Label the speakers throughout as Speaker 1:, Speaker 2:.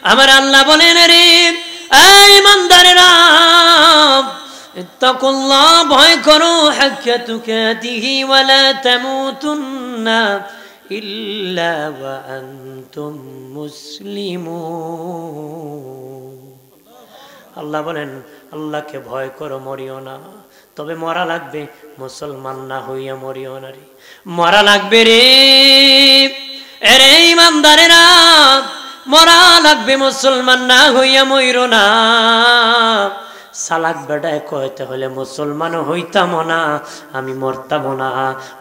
Speaker 1: আমার আল্লাহ বলেন রে এই ইমানদারেরা ইত্তাকুল্লাহ ভয় করো হাক্কা তুকাতিহি ওয়া লা তামুতুন্না ইল্লা ওয়া আনতুম মুসলিমুন। আল্লাহ বলেন আল্লাহকে ভয় করো, মরিও না, তবে মরা লাগবে মুসলমান না হইয়া মরিও না রে, মরা লাগবে রে। এরে ইমানদারেরা মরা লাগবে মুসলমান না হইয়া মইরো না। সালাক বেটায় কইতে হলে মুসলমান হইতাম না, আমি মরতাম না,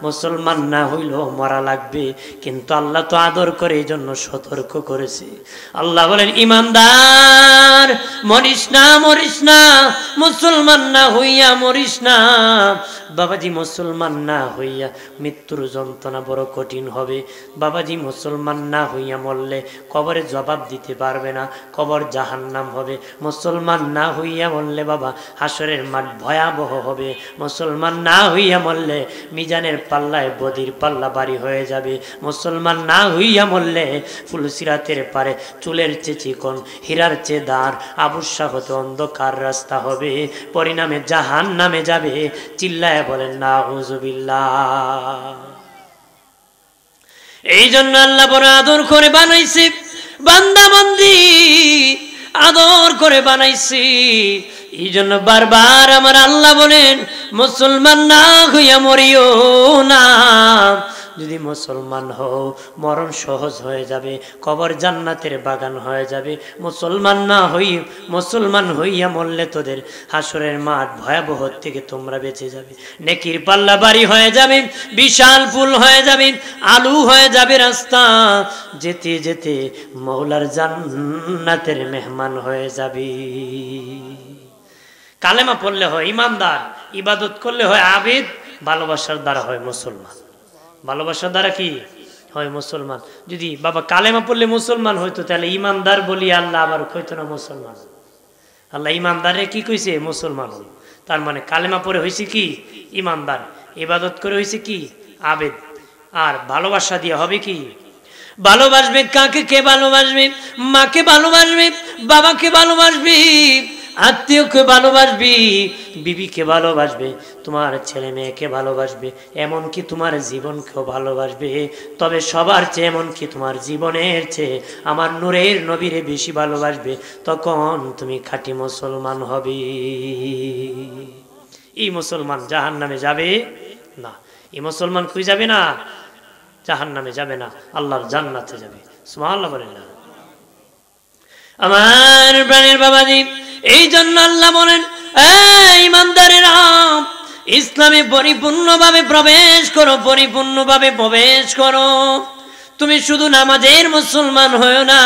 Speaker 1: মুসলমান না হইলেও মরা লাগবে। কিন্তু আল্লাহ তো আদর করে এই জন্য সতর্ক করেছে। আল্লাহ বলেন ইমানদার মরিস না, মরিস না, মুসলমান না হইয়া মরিস না। বাবাজি মুসলমান না হইয়া মৃত্যুর যন্ত্রণা বড় কঠিন হবে। বাবাজি মুসলমান না হইয়া মরলে কবরে জবাব দিতে পারবে না, কবর জাহান্নাম হবে। মুসলমান না হইয়া মরলে বাবা হাসরের মাঠ ভয়াবহ হবে। মুসলমান না হইয়া মরলে মিজানের পাল্লায় বদির পাল্লা বাড়ি হয়ে যাবে। মুসলমান না হইয়া মরলে ফুলসিরাতের পারে চুলের চেয়ে চিকন, হীরার চেয়ে দাঁড়, আবুসা হতে অন্ধকার রাস্তা হবে, পরিণামে জাহান্নামে যাবে। চিল্লায় বলেন নাউযুবিল্লাহ। এই জন্য আল্লাহ বড় আদর করে বানাইছে, বান্দা বান্দি আদর করে বানাইছি। এই জন্য বারবার আমার আল্লাহ বলেন মুসলমান না হইয়া মরিও না। যদি মুসলমান হও মরণ সহজ হয়ে যাবে, কবর জান্নাতের বাগান হয়ে যাবে। মুসলমান হইয়া মরলে তোদের হাসরের মাঠ ভয়াবহ থেকে তোমরা বেঁচে যাবে। নেকির পাল্লা বাড়ি হয়ে যাবে, বিশাল পুল হয়ে যাবে, আলু হয়ে যাবে রাস্তা, যেতে যেতে মওলার জান্নাতের মেহমান হয়ে যাবে। কালেমা পড়লে হয় ইমানদার, ইবাদত করলে হয় আবেদ, ভালোবাসার দ্বারা হয় মুসলমান। ভালোবাসার দ্বারা কি হয় মুসলমান। যদি বাবা কালেমা পড়লে মুসলমান হইতো তাহলে ইমানদার বলি আল্লাহ আবার কইতো না মুসলমান। আল্লাহ ইমানদারে কি কইছে মুসলমান। তার মানে কালেমা পড়ে হয়েছে কি ইমানদার, ইবাদত করে হয়েছে কি আবেদ। আর ভালোবাসা দিয়ে হবে কি ভালোবাসবে। কাকে কে ভালোবাসবে? মাকে ভালোবাসবে, বাবাকে ভালোবাসবে, আত্মীয়কে ভালোবাসবি, বিবিকে ভালোবাসবে, তোমার ছেলে মেয়েকে ভালোবাসবে, এমনকি তোমার জীবনকেও ভালোবাসবে। তবে সবার চেয়ে এমনকি তোমার জীবনের চেয়ে আমার নূরের নবীরে বেশি ভালোবাসবে। তখন তুমি খাঁটি মুসলমান হবে। এই মুসলমান জাহান্নামে যাবে না। এই মুসলমান কই যাবে না? জাহান্নামে যাবে না, আল্লাহর জান্নাতে যাবে। সুবহানাল্লাহ বলেন না। আমার প্রাণের বাবাজি, এই জন্য আল্লাহ বলেন এই ইমানদারেরা ইসলামে পরিপূর্ণভাবে প্রবেশ করো, পরিপূর্ণভাবে প্রবেশ করো। তুমি শুধু নামাজের মুসলমান হয়ো না,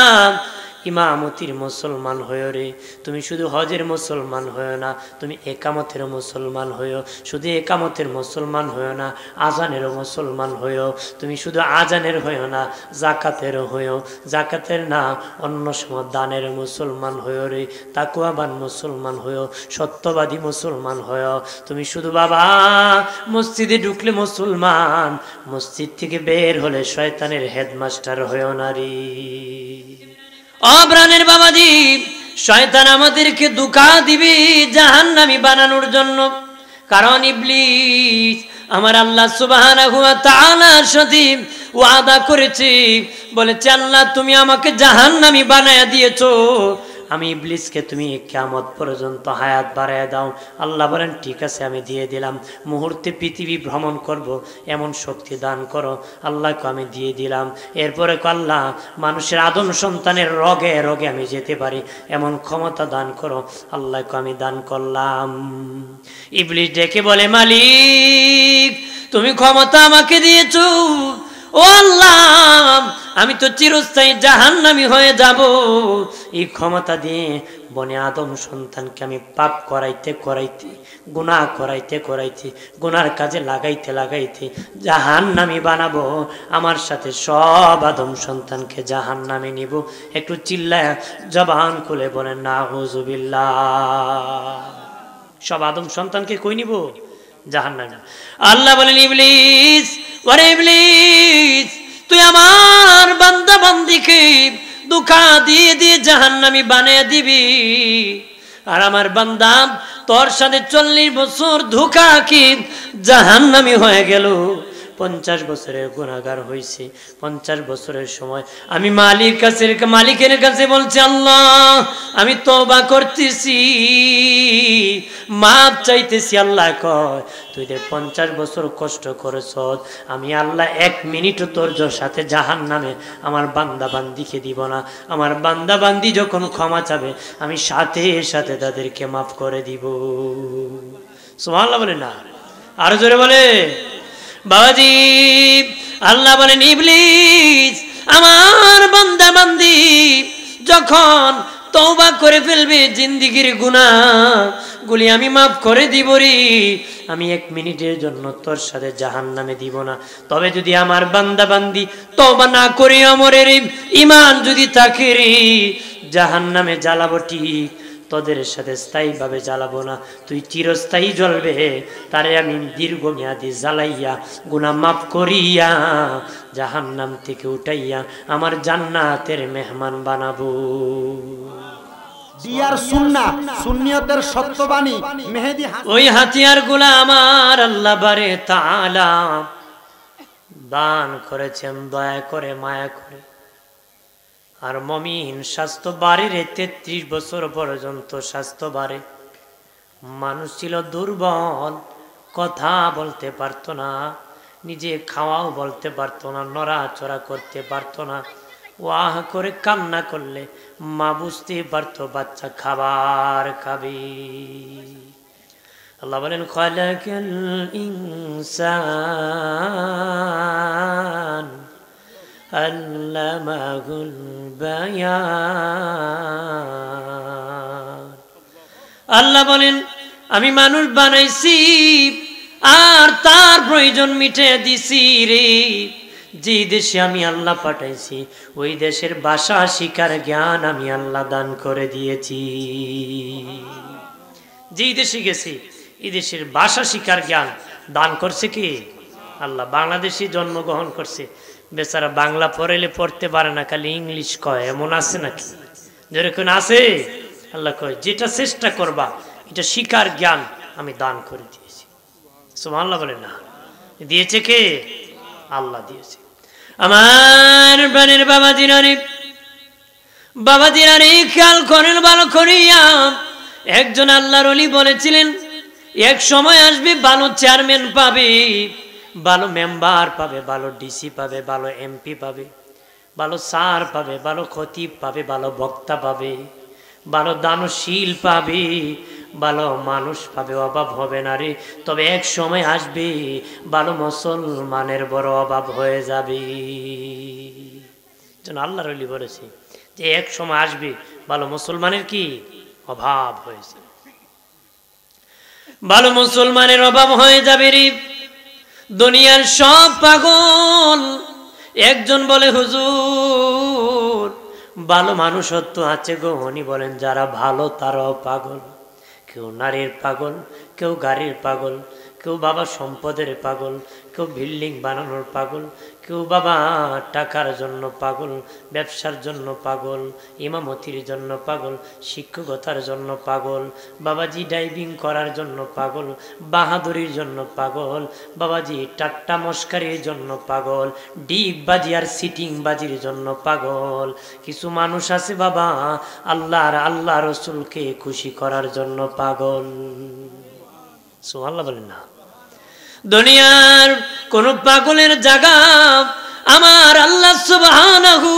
Speaker 1: ইমামতির মুসলমান হয়েও রে। তুমি শুধু হজের মুসলমান হয়েও না, তুমি একামতের মুসলমান হয়েও। শুধু একামতের মুসলমান হয়েও না, আজানেরও মুসলমান হয়েও। তুমি শুধু আজানের হয়েও না, জাকাতেরও হয়েও। জাকাতের না অন্য সময় দানের মুসলমান হয়েও রে। তাকওয়াবান মুসলমান হয়েও, সত্যবাদী মুসলমান হয়েও। তুমি শুধু বাবা মসজিদে ঢুকলে মুসলমান, মসজিদ থেকে বের হলে শয়তানের হেডমাস্টার হয়েও না রে। অপ্রাণের বাবাজি, শয়তান আমাদেরকে ধোঁকা দিবে জাহান্নামী বানানোর জন্য। কারণ ইবলিস আমার আল্লাহ সুবহানাহু ওয়া তাআলার সাথে ওয়াদা করেছে, বলেছে আল্লাহ তুমি আমাকে জাহান্নামী বানায়া দিয়েছো, আমি ইবলিসকে তুমি কিয়ামত পর্যন্ত হায়াত বাড়ায় দাও। আল্লাহ বলেন ঠিক আছে আমি দিয়ে দিলাম, মুহূর্তে পৃথিবী ভ্রমণ করব এমন শক্তি দান করো। আল্লাহকে আমি দিয়ে দিলাম। এরপরে আল্লাহ মানুষের আদম সন্তানের রগে রগে আমি যেতে পারি এমন ক্ষমতা দান করো। আল্লাহকে আমি দান করলাম। ইবলিস ডেকে বলে মালিক তুমি ক্ষমতা আমাকে দিয়েছো, ও আল্লাহ আমি তো চিরস্থায়ী জাহান্নামী হয়ে যাব। এই ক্ষমতা দিয়ে বনে আদম সন্তানকে আমি পাপ করাইতে করাইতে, গুনাহ করাইতে করাইতে, গুনার কাজে লাগাইতে লাগাইতে জাহান্নামী বানাবো। আমার সাথে সব আদম সন্তানকে জাহান্নামে নিব। একটু চিল্লায় জবান খুলে বলেন নাউযুবিল্লাহ। সব আদম সন্তানকে কই নিব? জাহান্নামে। আল্লাহ বলেন ইবলিস, ওরে ইবলিস তুই আমার বান্দা বান্দিকে ধোঁকা দিয়ে দিয়ে জাহান্নামী বানিয়ে দিবি। আর আমার বান্দা তোর সাথে 40 বছর ধোঁকা কি জাহান্নামী হয়ে গেল, 50 বছরের গুনাহগার হয়েছে। 50 বছরের সময় আমি মালিকের কাছে বলছি, আল্লাহ আমি তওবা করতেছি, মাপ চাইতেছি। আল্লাহ কয় তুই 50 বছর কষ্ট করেছ, আমি আল্লাহ 1 মিনিটও তোর সাথে জাহান্নামে আমার বান্দা বান্দিকে দিব না। আমার বান্দা বান্দি যখন ক্ষমা চাবে আমি সাথে সাথে তাদেরকে মাফ করে দিব। সুবহানাল্লাহ বলে না, আরো জোরে বলে বাবাজি। আল্লাহ বলেন ইবলিস আমার বান্দা বান্দি যখন তওবা করে ফেলবে, জিন্দেগীর গুনাহগুলি আমি মাফ করে দিব রে, আমি 1 মিনিটের জন্য তোর সাথে জাহান্নামে দিব না। তবে যদি আমার বান্দা বান্দি তওবা না করে আমরের ঈমান যদি থাকে রে, জাহান্নামে জ্বালাবো ঠিক, তোদের সাথে স্থায়ীভাবে জ্বালাবো না, তুই চিরস্থায়ী জ্বলবে। তারে আমি দীর্ঘমেয়াদী জ্বালাইয়া গুনাহ মাফ করিয়া জাহান্নাম থেকে উঠাইয়া আমার জান্নাতের মেহমান বানাবো।
Speaker 2: দিয়ার সুন্নাহ সুন্নিয়তের সত্যবাণী মেহেদী
Speaker 1: ওই হাতিয়ারগুলা আমার আল্লাহ বারে তাআলা দান করেছেন দয়া করে মায়া করে। আর মুমিন স্বাস্থ্য বাড়ে 33 বছর পর্যন্ত স্বাস্থ্য বাড়ে। মানুষ ছিল দুর্বল, কথা বলতে পারতো না, নিজে খাওয়াও বলতে পারতো না, নড়াচড়া করতে পারতো না। ওয়াহ করে কান্না করলে মা বুঝতে পারতো বাচ্চা খাবার খাবে। আল্লাহ বলেন খালাকাল ইনসান আল্লামাহুল বায়ান। আল্লাহ বলেন আমি মানুষ বানাইছি আর তার প্রয়োজন মিটে দিছি রে। যে দেশে আমি আল্লাহ পাঠাইছি ওই দেশের ভাষা শিখার জ্ঞান আমি আল্লাহ দান করে দিয়েছি। যেই দেশে গেছি এই দেশের ভাষা শিখার জ্ঞান দান করছে কি আল্লাহ। বাংলাদেশে জন্মগ্রহণ করছে, বেচারা বাংলা পড়াইলে পড়তে পারে না, খালি ইংলিশ কয়, এমন আছে নাকি? যেরকম আছে আল্লাহ কয় যেটা চেষ্টা করবা এটা শিখার জ্ঞান আমি দান করে দিয়েছি। সুবহানাল্লাহ বলে না, দিয়েছে কে? আল্লাহ দিয়েছে। আমার প্রাণের বাবাজিরারে খেয়াল করেন ভালো করিয়া। একজন আল্লাহর ওলি বলেছিলেন এক সময় আসবে ভালো চেয়ারম্যান পাবে, ভালো মেম্বার পাবে, ভালো ডিসি পাবে, ভালো এমপি পাবে, ভালো স্যার পাবে, ভালো খতিব পাবে, ভালো বক্তা পাবে, ভালো দানশীল পাবে, ভালো মানুষ পাবে, অভাব হবে না রে। তবে এক সময় আসবে ভালো মুসলমানের বড় অভাব হয়ে যাবে। আল্লাহর ওলি বলেছে যে এক সময় আসবে ভালো মুসলমানের কি অভাব হয়েছে, ভালো মুসলমানের অভাব হয়ে যাবে রে। দুনিয়ার সব পাগল। একজন বলে হুজুর ভালো মানুষত্ব আছে গো। উনি বলেন যারা ভালো তারাও পাগল। কেউ নারীর পাগল, কেউ গাড়ির পাগল, কেউ বাবা সম্পদের পাগল, কেউ বিল্ডিং বানানোর পাগল, কেউ বাবা টাকার জন্য পাগল, ব্যবসার জন্য পাগল, ইমামতির জন্য পাগল, শিক্ষকতার জন্য পাগল, বাবাজি ড্রাইভিং করার জন্য পাগল, বাহাদুরির জন্য পাগল, বাবাজি টাট্টা মস্কারির জন্য পাগল, ডিপ বাজি আর সিটিং বাজির জন্য পাগল। কিছু মানুষ আছে বাবা আল্লাহ রসুলকে খুশি করার জন্য পাগল। সুবহানাল্লাহ বলেন না। দুনিয়ার কোন পাগলের জায়গা আমার আল্লাহ সুবহানাহু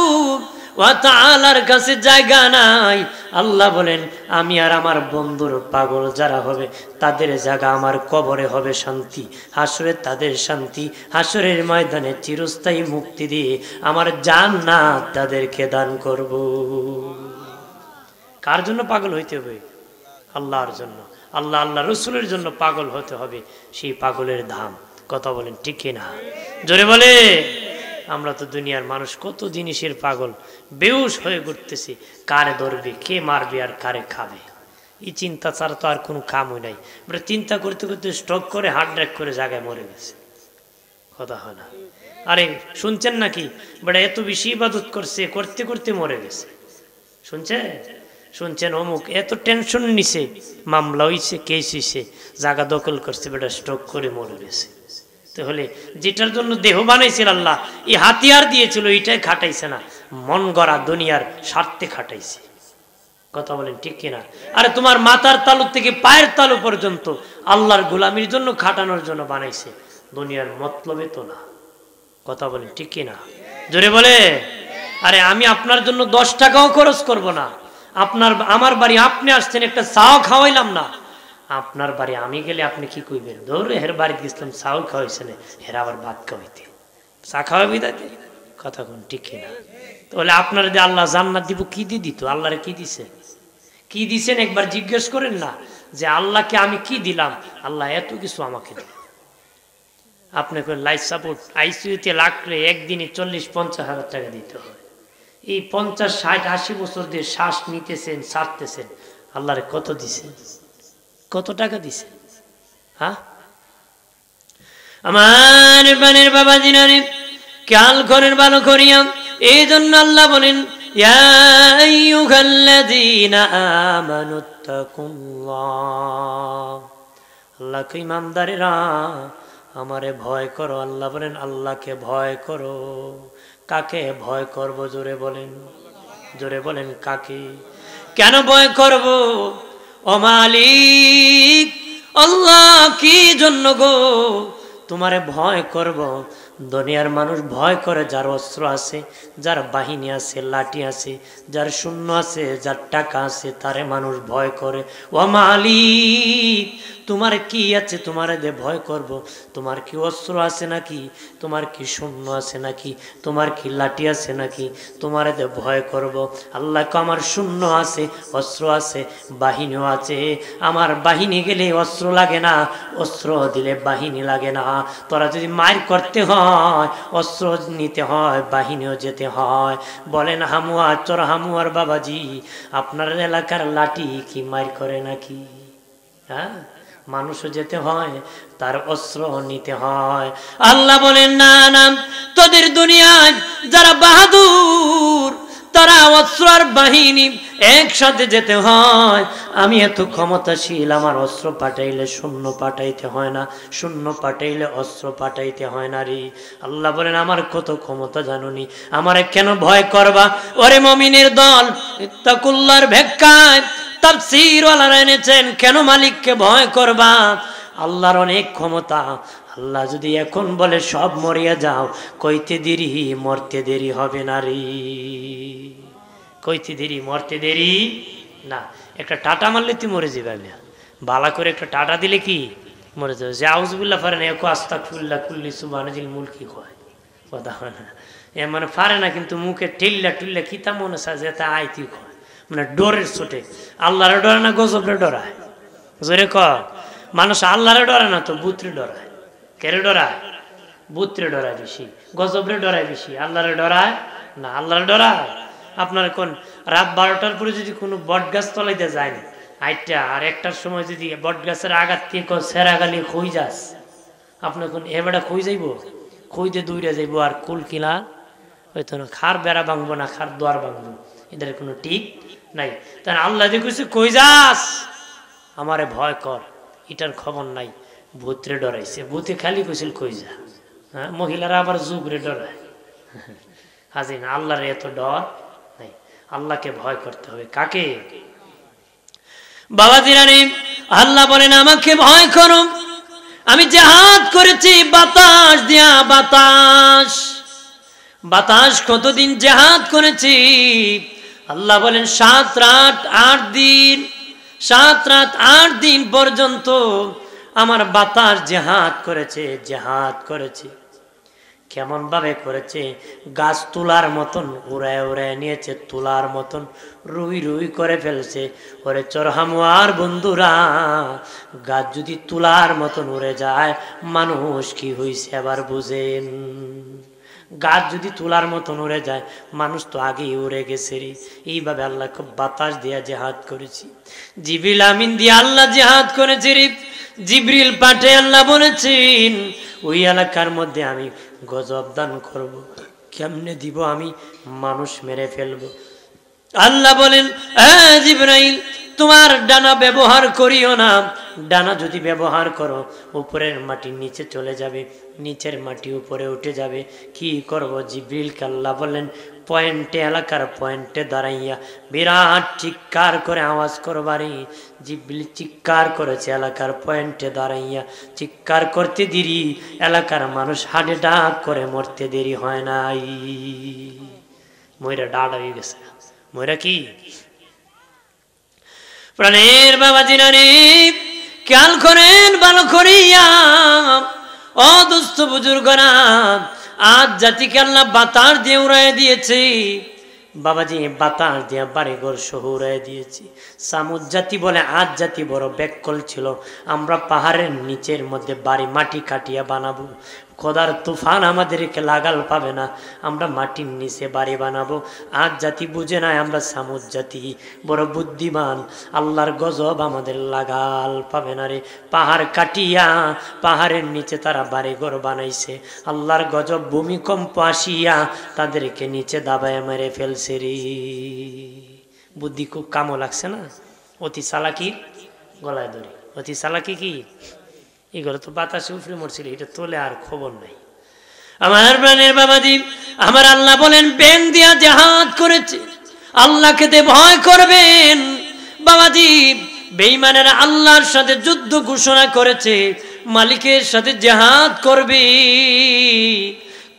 Speaker 1: ওয়া তাআলার কাছে জায়গা নাই। আল্লাহ বলেন আমি আর আমার বন্ধুর পাগল যারা হবে তাদের জায়গা আমার কবরে হবে শান্তি, হাসরে তাদের শান্তি, হাসরের ময়দানে চিরস্থায়ী মুক্তি দিয়ে আমার জান্নাত তাদেরকে দান করব। কার জন্য পাগল হইতে হবে? আল্লাহর জন্য। আল্লাহ রসুলের জন্য পাগল হতে হবে। সেই পাগলের দাম কথা বলেন ঠিক না? জোরে বলে। আমরা তো দুনিয়ার মানুষ কত জিনিসের পাগল, বেহুশ হয়ে ঘুরতেছি। কারে ধরবে, কে মারবে আর কারে খাবে, এই চিন্তা ছাড়া তো আর কোনো কামই নাই। আমরা চিন্তা করতে করতে স্ট্রোক করে হার্ট অ্যাটাক করে জায়গায় মরে গেছে। কথা হয় না? আরে শুনছেন নাকি বেটা এত বেশি ইবাদত করছে, করতে করতে মরে গেছে, শুনছেন অমুক এত টেনশন নিছে, মামলা হইছে, কেস হইছে, জায়গা দখল করছে, বেটা স্ট্রোক করে মরে গেছে। তাহলে যেটার জন্য দেহ বানাইছিল আল্লাহ, এই হাতিয়ার দিয়েছিল, এটাই খাটাইছে না, মন গড়া দুনিয়ার স্বার্থে খাটাইছে। কথা বলেন ঠিক কিনা? আরে তোমার মাথার তালু থেকে পায়ের তালু পর্যন্ত আল্লাহর গোলামির জন্য খাটানোর জন্য বানাইছে, দুনিয়ার মতলবে তো না। কথা বলেন ঠিক কিনা? জোরে বলে। আরে আমি আপনার জন্য 10 টাকাও খরচ করব না। আমার বাড়ি আপনি আসছেন, একটা চাও খাওয়াইলাম না। আপনার বাড়ি আমি গেলে আপনি কি কইবেন? ধরে হের বাড়িতে গেছিলাম, চাউল খাওয়াইছেন, হের আবার ভাত খাওয়াইতে, চা খাওয়াবি তাতে। কথা কোন ঠিক কিনা? তাহলে আপনার যে আল্লাহ জান্নাত দিব, কি দিয়ে দিত? আল্লাহরে কি দিছে? কি দিছেন একবার জিজ্ঞেস করেন না যে আল্লাহকে আমি কি দিলাম? আল্লাহ এত কিছু আমাকে দিল। আপনি লাইফ সাপোর্ট আইসিইউতে লাগলে একদিনে 40-50 হাজার টাকা দিতে হয়। এই 50, 60, 80 বছর দিয়ে শ্বাস নিতেছেন, ছাড়তেছেন, আল্লাহরে কত দিছেন? কত টাকা দিছে? হ্যাঁ আমার বানের বাবা জিনারে খেয়াল করেন ভালো করিয়া। এই জন্য আল্লাহ বলেন, ইয়া আইয়ুহাল্লাযীনা আমানুত্তাকুল্লাহ, আল্লাহকে ইমানদারেরা আমারে ভয় করো। আল্লাহ বলেন আল্লাহকে ভয় করো। কাকে ভয় করব? জোরে বলেন, জোরে বলেন কাকে? কেন ভয় করব? ও মালিক আল্লাহ, কি জন্য গো তোমারে ভয় করব? দুনিয়ার মানুষ ভয় করে যার অস্ত্র আছে, যার বাহিনী আছে, লাঠি আছে, যার শূন্য আছে, যার টাকা আছে, তারে মানুষ ভয় করে। ও মালিক তোমার কি আছে? তোমারে দে ভয় করব? তোমার কি অস্ত্র আছে নাকি? তোমার কি শূন্য আছে নাকি? তোমার কি লাঠি আছে নাকি? তোমারে দে ভয় করব? আল্লাহকে আমার শূন্য আছে, অস্ত্র আছে, বাহিনীও আছে। আমার বাহিনী গেলে অস্ত্র লাগে না, অস্ত্র দিলে বাহিনী লাগে না। তোরা যদি মার করতে হয়, অস্ত্র নিতে হয়, বাহিনীও যেতে হয়। বলেন হামুয়া চোর হামুয়ার বাবাজি, আপনার এলাকার লাঠি কি মার করে নাকি? হ্যাঁ, মানুষও যেতে হয়, তার অস্ত্র নিতে হয়। আল্লাহ বলেন না না, তোদের দুনিয়ায় যারা বাহাদুর, তারা অস্ত্র আর বাহিনী একসাথে যেতে হয়। আমি এত ক্ষমতাশীল, আমার অস্ত্র পাঠাইলে শূন্য পাঠাইতে হয় না, শূন্য পাঠাইলে অস্ত্র পাঠাইতে হয় না রে। আল্লাহ বলেন আমার কত ক্ষমতা জানুনি, আমারে কেন ভয় করবা? ওরে মুমিনের দল, ইত্তাকুল্লাহর ভেক্ষায় তাফসীর ওয়ালারা এনেছেন, কেন মালিককে ভয় করবা? আল্লাহর অনেক ক্ষমতা। আল্লাহ যদি এখন বলে সব মরিয়া যাও, কইতে দেরি, মরতে দেরি হবে না রে। কইতে দেরি, মরতে দেরি না। একটা টাটা মারলে তুই মরে যাবে, বালা করে একটা টাটা দিলে কি মরে যাবে? যে আউযুবিল্লাহ পারে না, এক আস্তাগফিরুল্লাহ কুল্লি সুবহানাজিল মুলকি কয়, কথা হয় না। এ মানে পারে না, কিন্তু মুখে ঠেললা টুল্লা কিতা মনে চায় যে তা আইতি কয়, মানে ডরের ছোটে। আল্লাহরে ডরে না, গজবরে ডরায়। জোরে কর। মানুষ আল্লাহরে ডরে না তো বুতরে ডরায়। কেরে ডরায়? বুতরে ডরায় বেশি, গজবরে ডরায় বেশি, আল্লাহরে ডরায় না। আল্লাহরে ডরায় আপনার কোন রাত 12টার পরে যদি কোনো বট গাছ তলাইতে যায় না আইটা, আর 1টার সময় যদি বট গাছের আঘাত দিয়ে সেরা গালি খই যাস, আপনার কোন এবারটা খই যাইব, খইতে দৌড়ে যাইব, আর কুল কিলা হয়তো না, খার বেড়া ভাঙবো না, খার দোয়ার ভাঙবো, এদের কোনো ঠিক নাই। তাই আল্লাহ দিয়ে কইছে কই যাস, আমারে ভয় কর, এটার খবর নাই। ভূতরে ডরাইছে, ভূতে খালি কইছিল কই যা। হ্যাঁ, মহিলারা আবার যুগরে ডরায়। হাজির আল্লাহর এত ডর নাই, আল্লাহকে ভয় করতে হবে। কাকে? বাবাজিরা রে, আল্লাহ বলেন আমাকে ভয় করো। আমি জিহাদ করেছি বাতাস দিয়া, বাতাস বাতাস কতদিন জিহাদ করেছি? আল্লাহ বলেন 7 রাত 8 দিন, 7 রাত 8 দিন পর্যন্ত আমার বাতাস জিহাদ করেছে, জিহাদ করেছে। কেমন ভাবে করেছে? গাছ তুলার মতন উড়ায় উড়ায় নিয়েছে, তুলার মতন রুই রুই করে ফেলছে। ওরে চরহামুয়ার বন্ধুরা, গাছ যদি তুলার মতন উড়ে যায়, মানুষ কি হইছে আবার বুঝেন? গাছ যদি তুলার মতন উড়ে যায়, মানুষ তো আগেই উড়ে গেছে রে। এইভাবে আল্লাহ খুব বাতাস দিয়া জিহাদ করেছি। জিবরিল আমিন দিয়ে আল্লাহ জিহাদ করেছে রে। জিবরিল পাঠে আল্লাহ বলেছেন ওই এলাকার মধ্যে আমি গজব দান করব। কেমনে দিব আমি? মানুষ মেরে ফেলবো। আল্লাহ বলেন, জিবরাইল তোমার ডানা ব্যবহার করিও না। ডানা যদি ব্যবহার করো উপরের মাটি নিচে চলে যাবে, নিচের মাটি উপরে উঠে যাবে। কি করব? জিবরিলকে আল্লাহ বলেন পয়েন্টে, এলাকার পয়েন্টে দাঁড়াইয়া বিরাট চিৎকার করে আওয়াজ করবারই। জিবরিল চিৎকার করেছে এলাকার পয়েন্টে দাঁড়াইয়া। চিৎকার করতে দেরি, এলাকার মানুষ হার্ট অ্যাটাক করে মরতে দেরি হয় নাই। ময়রা ডাড়া হয়ে গেছে। ময়রা কি প্রাণের বাবাজিরা রে, খেয়াল করেন ভালো করিয়া ও দুস্থ বুজুর্গরা। আজ জাতিকে আল্লাহ বাতাস দিয়ে উড়াই দিয়েছে বাবাজি, বাতাস দিয়ে বাড়িঘর সহ উড়াই দিয়েছি। সামুদ জাতি বলে আজ জাতি বড় ব্যাকল ছিল, আমরা পাহাড়ের নিচের মধ্যে বাড়ি মাটি কাটিয়া বানাবো, খোদার তুফান আমাদেরকে লাগাল পাবে না, আমরা মাটির নিচে বাড়ি বানাবো। আজ জাতি বুঝে নাই আমরা সামুদ জাতি বড় বুদ্ধিমান, আল্লাহর গজব আমাদের লাগাল পাবে না রে। পাহাড় কাটিয়া পাহাড়ের নিচে তারা বাড়িঘর বানাইছে, আল্লাহর গজব ভূমিকম্প আসিয়া তাদেরকে নিচে দাবায় মেরে ফেলছে রে। বুদ্ধি খুব কামও লাগছে না? অতি চালাকি গলায় ধরি, অতি চালাকি কি এগুলো তো বাতাসে উফরে মরছিল, এটা তোলে আর খবর নাই। আমার প্রাণের বাবাজি, আমার আল্লাহ বলেন ব্যাং দিয়া জাহাজ করেছে, আল্লাহকে তে ভয় করবেন। বাবাজি বেঈমানেরা আল্লাহর সাথে যুদ্ধ ঘোষণা করেছে, মালিকের সাথে জিহাদ করবে।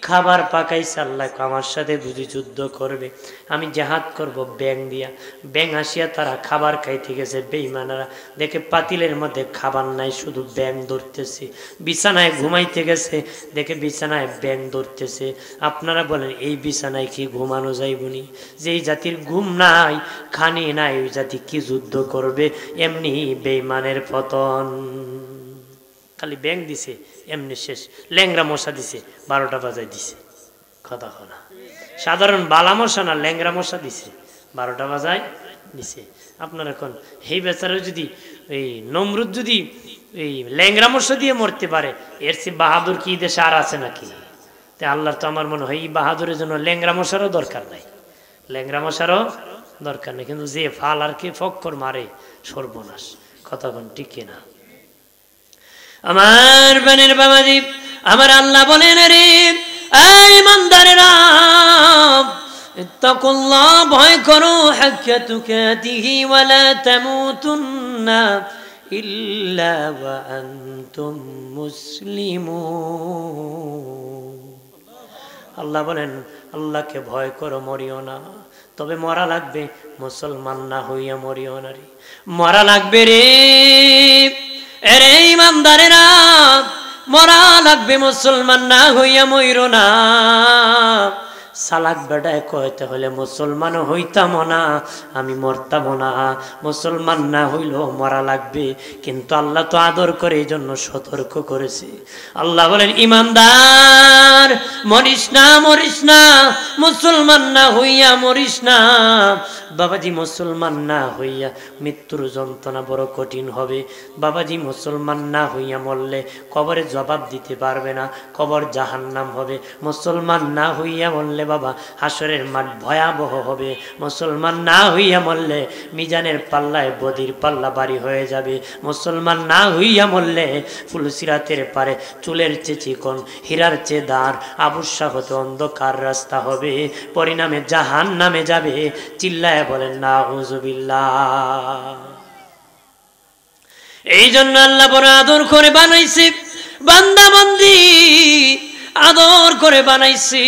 Speaker 1: খাবার পাকাইছে আল্লাহ, আমার সাথে বুঝি যুদ্ধ করবে, আমি জিহাদ করব ব্যাং দিয়া। ব্যাং আসিয়া তারা খাবার খাইতে গেছে, বেঈমানেরা দেখে পাতিলের মধ্যে খাবার নাই, শুধু ব্যাং ধরতেছে। বিছানায় ঘুমাইতে গেছে, দেখে বিছানায় ব্যাং ধরতেছে। আপনারা বলেন এই বিছানায় কি ঘুমানো যাইবনি? যেই জাতির ঘুম নাই, খানি নাই, ওই জাতি কি যুদ্ধ করবে? এমনি বেঈমানের পতন। খালি ব্যাং দিছে, এমনি শেষ। ল্যাংরা মশা দিছে, 12টা বাজায় দিছে। কথা না, সাধারণ বালা মশা না, ল্যাংরা মশা দিছে, 12টা বাজায় দিছে। আপনার এখন এই বেচারা যদি এই নমরুদ যদি এই ল্যাংরা মশা দিয়ে মরতে পারে, এর চেয়ে বাহাদুর কি দেশে আর আছে নাকি? তে আল্লাহর তো আমার মনে হয় এই বাহাদুরের জন্য ল্যাংরা মশারও দরকার নাই, ল্যাংরা মশারও দরকার নেই। কিন্তু যে ফাল আর কি ফক্কর মারে, সর্বনাশ। কতক্ষণ ঠিক কিনা? আমার বানের বাবাজি, আমার আল্লাহ বলেন রে এই ইমানদারেরা, ইত্তাকুল্লাহ, ভয় করো, হাক্কা তুকাতিহি ওয়া লা তামুতুন্না ইল্লা ওয়া আনতুম মুসলিমুন। আল্লাহ বলেন আল্লাহকে ভয় করো, মরিও না, তবে মরা লাগবে মুসলমান না হইয়া মরিও না রে, মরা লাগবে রে। এরে ইমানদারেরা, মরা লাগবে মুসলমান না হইয়া মইরো না। সালাক বেটায় কইতে হলে মুসলমান হইতাম না, আমি মরতাম না। মুসলমান না হইলেও মরা লাগবে, কিন্তু আল্লাহ তো আদর করে এই জন্য সতর্ক করেছে। আল্লাহ বলেন ইমানদার, মরিস না, মরিস না, মুসলমান না হইয়া মরিস না। বাবাজি মুসলমান না হইয়া মৃত্যুর যন্ত্রণা বড় কঠিন হবে। বাবাজি মুসলমান না হইয়া মরলে কবরে জবাব দিতে পারবে না, কবর জাহান্নাম হবে। মুসলমান না হইয়া মরলে বাবা হাসরের মাঠ ভয়াবহ হবে। মুসলমান না হইয়া মরলে মিজানের পাল্লায় বদির পাল্লা বাড়ি হয়ে যাবে। মুসলমান না হইয়া মরলে ফুলসিরাতের পারে চুলের চেয়ে চিকন, হীরার চেয়ে দাঁড়, আবুসা হতে অন্ধকার রাস্তা হবে, পরিণামে জাহান্নামে যাবে। চিল্লায় বলেন নাউযুবিল্লাহ। এই জন্য আল্লাহ বড় আদর করে বানাইছে, বান্দা বান্দি আদর করে বানাইছি।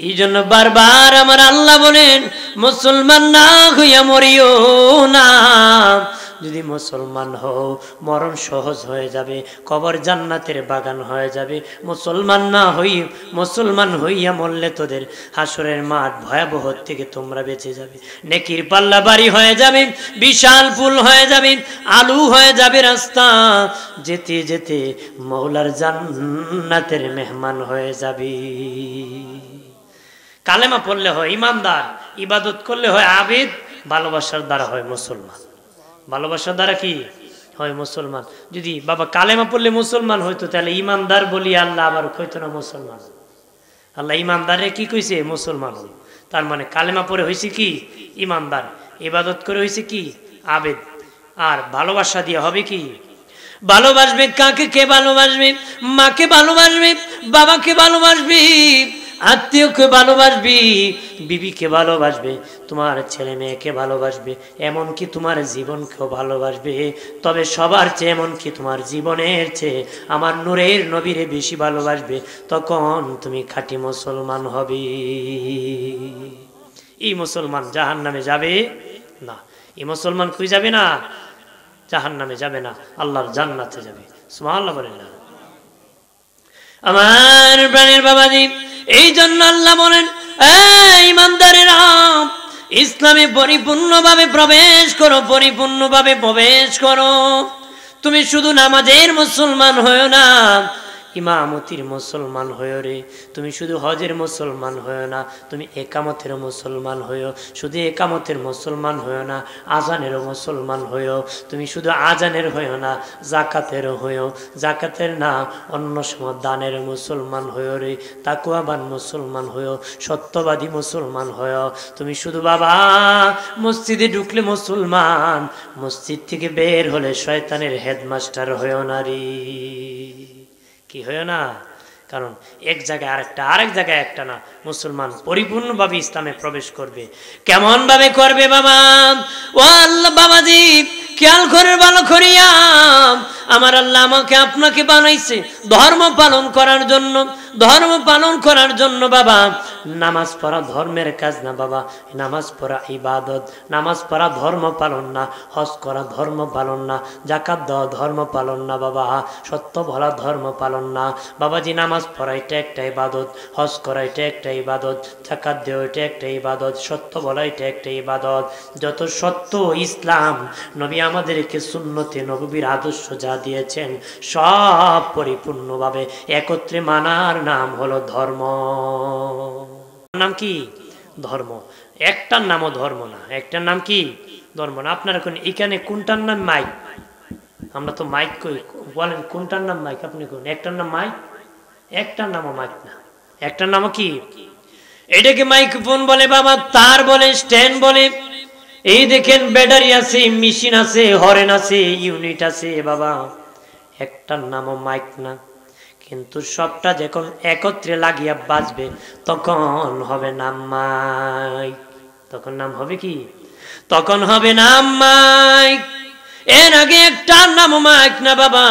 Speaker 1: এই জন্য বারবার আমার আল্লাহ বলেন মুসলমান না হইয়া মরিও না। যদি মুসলমান হও মরণ সহজ হয়ে যাবে, কবর জান্নাতের বাগান হয়ে যাবে। মুসলমান হইয়া মরলে তোদের হাসরের মাঠ ভয়াবহ থেকে তোমরা বেঁচে যাবে। নেকির পাল্লা বাড়ি হয়ে যাবে, বিশাল পুল হয়ে যাবে, আলু হয়ে যাবে রাস্তা, যেতে যেতে মওলার জান্নাতের মেহমান হয়ে যাবে। কালেমা পড়লে হয় ইমানদার, ইবাদত করলে হয় আবেদ, ভালোবাসার দ্বারা হয় মুসলমান। ভালোবাসার দ্বারা কি হয় মুসলমান। যদি বাবা কালেমা পড়লে মুসলমান হইতো তাহলে ইমানদার বলি আল্লাহ আবার কইতো না মুসলমান। আল্লাহ ইমানদারে কি কইছে? মুসলমান হল। তার মানে কালেমা পড়ে হয়েছে কি? ইমানদার। ইবাদত করে হয়েছে কি? আবেদ। আর ভালোবাসা দিয়ে হবে কি? ভালোবাসবে কাকে? কে ভালোবাসবে? মাকে ভালোবাসবে, বাবাকে ভালোবাসবে, আত্মীয়কে ভালোবাসবি, বিবিকে ভালোবাসবে, তোমার ছেলে মেয়েকে ভালোবাসবে, এমনকি তোমার জীবনকেও ভালোবাসবে। তবে সবার চেয়ে, এমনকি তোমার জীবনের চেয়ে আমার নূরের নবীরে বেশি ভালোবাসবে। তখন তুমি খাঁটি মুসলমান হবে। এই মুসলমান জাহান্নামে যাবে না। এই মুসলমান কই যাবে না? জাহান্নামে যাবে না, আল্লাহর জান্নাতে যাবে। সুবহানাল্লাহ বলেন না। আমার প্রাণের বাবাজি, এই জন্য আল্লাহ বলেন, এই ইমানদারেরা ইসলামে পরিপূর্ণভাবে প্রবেশ করো, পরিপূর্ণভাবে প্রবেশ করো। তুমি শুধু নামাজের মুসলমান হয়ো না, ইমামতির মুসলমান হইও রে। তুমি শুধু হজের মুসলমান হইও না, তুমি একামতের মুসলমান হইও। শুধু একামতের মুসলমান হইও না, আজানেরও মুসলমান হইও। তুমি শুধু আজানের হইও না, জাকাতেরও হইও। জাকাতের না, অন্য সময় দানের মুসলমান হইও রে। তাকওয়াবান মুসলমান হইও, সত্যবাদী মুসলমান হইও। তুমি শুধু বাবা মসজিদে ঢুকলে মুসলমান, মসজিদ থেকে বের হলে শয়তানের হেডমাস্টার হইও না রে। কি হয় না? কারণ এক জায়গায় আরেকটা, আরেক জায়গায় একটা না। মুসলমান পরিপূর্ণভাবে ইসলামে প্রবেশ করবে। কেমন ভাবে করবে বাবা? ও আল্লাহ বাবাজি, খেয়াল করে ভালো করিয়া, আমার আল্লাহ আমাকে আপনাকে বানাইছে ধর্ম পালন করার জন্য। ধর্ম পালন করার জন্য বাবা, নামাজ পড়া ধর্মের কাজ না বাবা, নামাজ পড়া ইবাদত। নামাজ পড়া ধর্ম পালন না, হজ করা ধর্ম পালন না, যাকাত দেওয়া ধর্ম পালন না বাবা, সত্য বলা ধর্ম পালন না বাবাজি। নামাজ পড়া এটা একটা ইবাদত, হজ করা এটা একটা ইবাদত, যাকাত দেওয়া এটা একটা ইবাদত, সত্য বলা এটা একটা ইবাদত। যত সত্য ইসলাম নবী আমাদেরকে সুন্নতে নববীর আদর্শ যা দিয়েছেন, সব পরিপূর্ণভাবে একত্রে মানার নাম হলো ধর্ম। নাম কি? ধর্ম। একটার নামও ধর্ম না, একটার নাম কি? ধর্ম না। আপনার এখন এখানে কোনটার নাম মাইক? আমরা তো মাইক কই, বলেন কোনটার নাম মাইক? আপনি কোন একটার নাম মাইক? একটার নামও মাইক না, একটার নামও কি? এটাকে মাইক্রোফোন বলে বাবা, তার বলে, স্ট্যান্ড বলে। এই দেখেন ব্যাটারি আছে, মেশিন আছে, হরেন আছে, ইউনিট আছে বাবা, একটার নামও মাইক না। কিন্তু সবটা যখন একত্রে লাগিয়া বাজবে তখন হবে নাম মাইক। তখন নাম হবে কি? তখন হবে নাম মাইক। এর আগে একটা নাম মাইক না বাবা।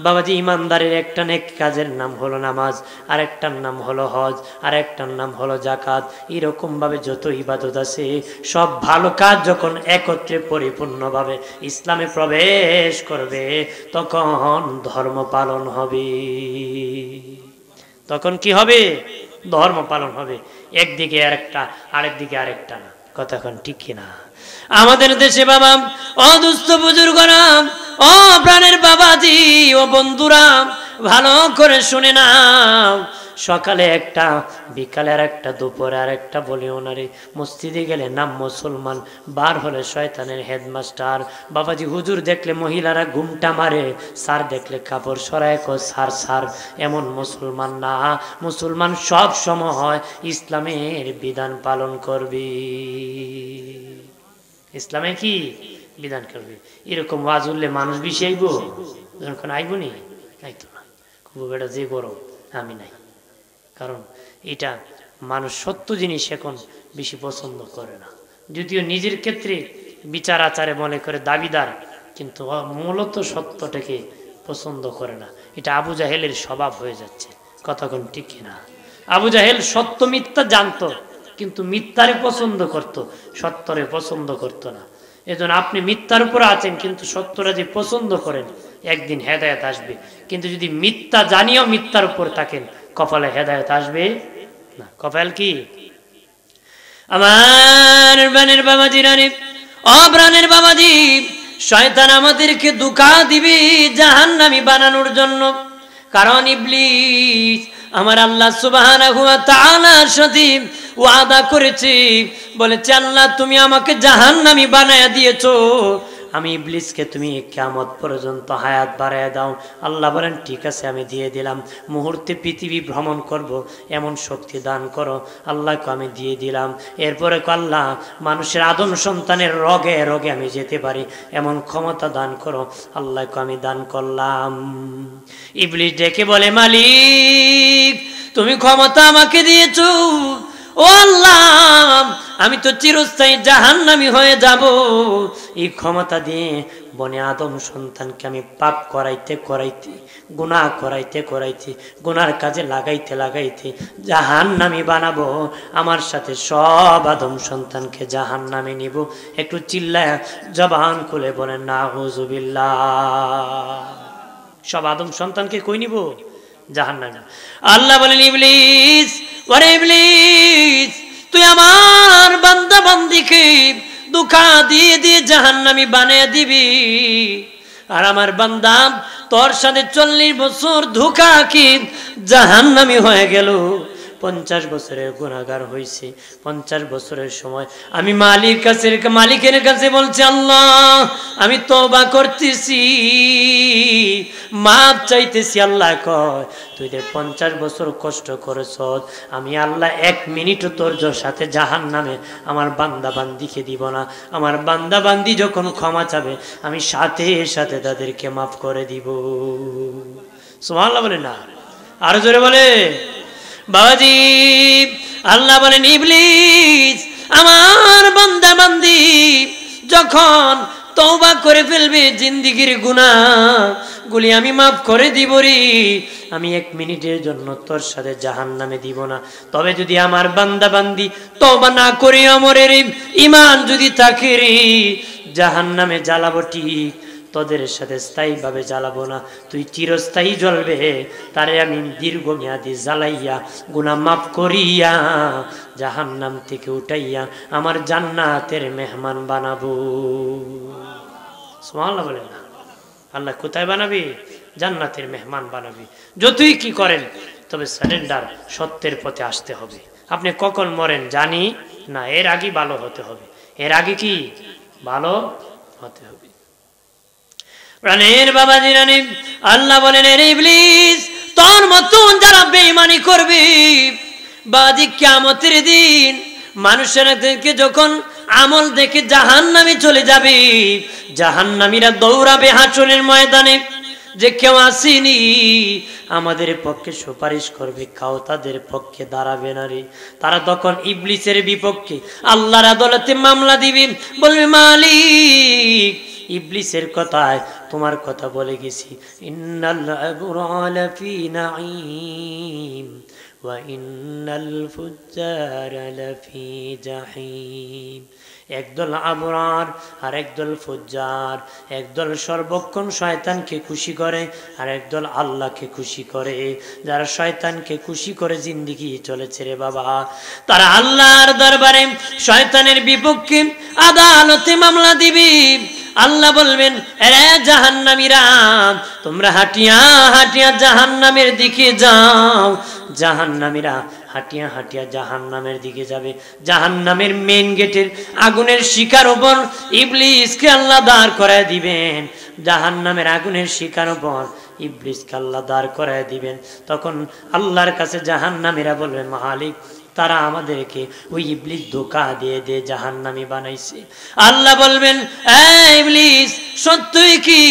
Speaker 1: বাবাজি, ইমানদারের একটা নেক কাজের নাম হলো নামাজ, আর একটার নাম হলো হজ, আর একটার নাম হলো জাকাত। এরকম ভাবে যত ইবাদত আছে, সব ভালো কাজ যখন একত্রে পরিপূর্ণভাবে ইসলামে প্রবেশ করবে তখন ধর্ম পালন হবে। তখন কি হবে? ধর্ম পালন হবে। একদিকে আরেকটা, আরেক দিকে আরেকটা না। কথা এখন ঠিক কিনা? আমাদের দেশে বাবা, ও দুস্থ বুজুর্গরা, ও প্রাণের বাবাজি, ও বন্ধুরা, ভালো করে শুনে নাও। সকালে একটা, বিকালে আর একটা, দুপুরে আর একটা। বলিও না রে, মসজিদে গেলে নাম মুসলমান, বার হলে শয়তানের হেডমাস্টার। বাবাজি, হুজুর দেখলে মহিলারা ঘুমটা মারে, স্যার দেখলে কাপড় সরায় কো স্যার স্যার। এমন মুসলমান না। মুসলমান সব সময় ইসলামের বিধান পালন করবে। ইসলামে কি বিধান করবে? এরকম ওয়াজ উঠলে মানুষ বেশি আইব? যখন আইব নি? আইতো না। খুব বেটা যে গরম, আমি নাই। কারণ এটা মানুষ সত্য জিনিস এখন বেশি পছন্দ করে না। যদিও নিজের ক্ষেত্রে বিচার আচারে মনে করে দাবিদার, কিন্তু মূলত সত্যটাকে পছন্দ করে না। এটা আবু জাহেলের স্বভাব হয়ে যাচ্ছে। কথা কোন ঠিক কিনা? আবু জাহেল সত্য মিথ্যা জানতো, কিন্তু মিথ্যারে পছন্দ করত, সত্যরে পছন্দ করত না। এজন্য আপনি মিথ্যার উপর আছেন, কিন্তু সত্যরা যে পছন্দ করেন, একদিন হেদায়েত আসবে। কিন্তু যদি মিথ্যা জানিও মিথ্যার উপর থাকেন, কপালে হেদায়েত আসবে না। কপাল কি? আমার প্রাণের বাবাজি রানী, অপ্রাণের বাবাজি, শয়তান আমাদেরকে ধোঁকা দিবে জাহান্নামী বানানোর জন্য। কারণ ইবলিস আমার আল্লাহ সুবহানাহু ওয়া তাআলার সাথে ওয়াদা করেছে, বলেছে আল্লাহ তুমি আমাকে জাহান্নামী বানায়া দিয়েছো, আমি ইবলিসকে তুমি কিয়ামত পর্যন্ত হায়াত বাড়ায় দাও। আল্লাহ বলেন ঠিক আছে আমি দিয়ে দিলাম, মুহূর্তে পৃথিবী ভ্রমণ করব এমন শক্তি দান করো। আল্লাহকে আমি দিয়ে দিলাম। এরপরে আল্লাহ মানুষের আদম সন্তানের রগে রগে আমি যেতে পারি এমন ক্ষমতা দান করো। আল্লাহকে আমি দান করলাম। ইবলিস ডেকে বলে মালিক তুমি ক্ষমতা আমাকে দিয়েছো, ও আল্লাহ আমি তো চিরস্থায়ী জাহান্নামী হয়ে যাব। এই ক্ষমতা দিয়ে বনে আদম সন্তানকে আমি পাপ করাইতে করাইতে, গুনাহ করাইতে করাইতে, গুনার কাজে লাগাইতে লাগাইতে জাহান্নামী বানাবো। আমার সাথে সব আদম সন্তানকে জাহান্নামে নিব। একটু চিল্লায় জবান খুলে বলেন নাউযুবিল্লাহ। সব আদম সন্তানকে কই নিব? জাহান্নামে। আল্লাহ বলেন ইবলিস, ওরে ইবলিস তুই আমার বান্দা বান্দিকে ধোঁকা দিয়ে দিয়ে জাহান্নামী বানিয়ে দিবি। আর আমার বান্দা তোর সাথে 40 বছর ধোঁকা কি জাহান্নামী হয়ে গেল। 50 বছরের গুনাহগার হয়েছে। 50 বছরের সময় আমি মালিকের কাছে বলছি আল্লাহ আমি তওবা করতেছি, মাপ চাইতেছি। আল্লাহ কয় তুই যে 50 বছর কষ্ট করেছ, আমি আল্লাহ 1 মিনিটও তোর সাথে জাহান্নামে আমার বান্দা বান্দিকে দিব না। আমার বান্দা বান্দি যখন ক্ষমা চাবে আমি সাথে সাথে তাদেরকে মাফ করে দিব। সুবহানাল্লাহ বলে না? আরো জোরে বলে বাবাজি। আল্লাহ বলেন ইবলিস আমার বান্দা বান্দি যখন তওবা করে ফেলবে জিন্দেগীর গুনাহগুলি আমি মাফ করে দিব রে। আমি 1 মিনিটের জন্য তোর সাথে জাহান্নামে দিব না। তবে যদি আমার বান্দা বান্দি তওবা না করে আমরের ঈমান যদি থাকে রে, জাহান্নামে জ্বালাবো ঠিক, তোদের সাথে স্থায়ীভাবে জ্বালাবো না। তুই চিরস্থায়ী জ্বলবে। তারে আমি দীর্ঘমেয়াদী জ্বালাইয়া গুনাহ মাফ করিয়া জাহান্নাম থেকে উঠাইয়া আমার জান্নাতের মেহমান বানাবো। সুবহানাল্লাহ বলেন না? আল্লাহ কোথায় বানাবি? জান্নাতের মেহমান বানাবি। যতই কি করেন তবে সারেন্ডার, সত্যের পথে আসতে হবে। আপনি কখন মরেন জানি না, এর আগে ভালো হতে হবে। এর আগে কি ভালো হতে হবে। প্রাণের বাবা জিরানি আল্লাহ বলেন এর ইবলিস তোর মতন যারা বেঈমানি করবে বাদি কিয়ামতের দিন মানুষেরকে যখন আমল দেখে জাহান্নামে চলে যাবে, জাহান্নামীরা দৌড়াবে হাসরের ময়দানে যে কেউ আসেনি আমাদের পক্ষে সুপারিশ করবে, কাউ তাদের পক্ষে দাঁড়াবে না রে। তারা তখন ইবলিসের বিপক্ষে আল্লাহর আদালতে মামলা দিবে, বলবে মালিক ইবলিসের কথায় তোমার কথা বলে গেছি। ইন্নাল আবরারা ফি নাঈম ওয়া ইন্নাল ফুজ্জারা লাফি জাহিম। একদল আবরার আর একদল ফুজ্জার, একদল সর্বক্ষণ শয়তানকে খুশি করে আর একদল আল্লাহকে খুশি করে। যারা শয়তানকে খুশি করে জিন্দেগি চলেছে রে বাবা, তারা আল্লাহর দরবারে শয়তানের বিপক্ষে আদালতে মামলা দিবে। আল্লাহ বলবেন এরে জাহান্নামীরা তোমরা হাঁটিয়া হাঁটিয়া জাহান্নামের দিকে যাও। জাহান্নামীরা হাঁটিয়া হাঁটিয়া জাহান্নামের দিকে যাবে। জাহান্নামের মেইন গেটের আগুনের শিকার উপর ইবলিসকে আল্লাহ দাঁড় করায় দিবেন। জাহান্নামের আগুনের শিকার উপর ইবলিসকে আল্লাহ দাঁড় করায় দিবেন। তখন আল্লাহর কাছে জাহান্নামীরা বলবেন মালিক তারা আমাদেরকে ওই ইবলিস ধোঁকা দিয়ে দিয়ে জাহান্নামী বানাইছে। আল্লাহ বলবেন এই ইবলিস সত্যই কি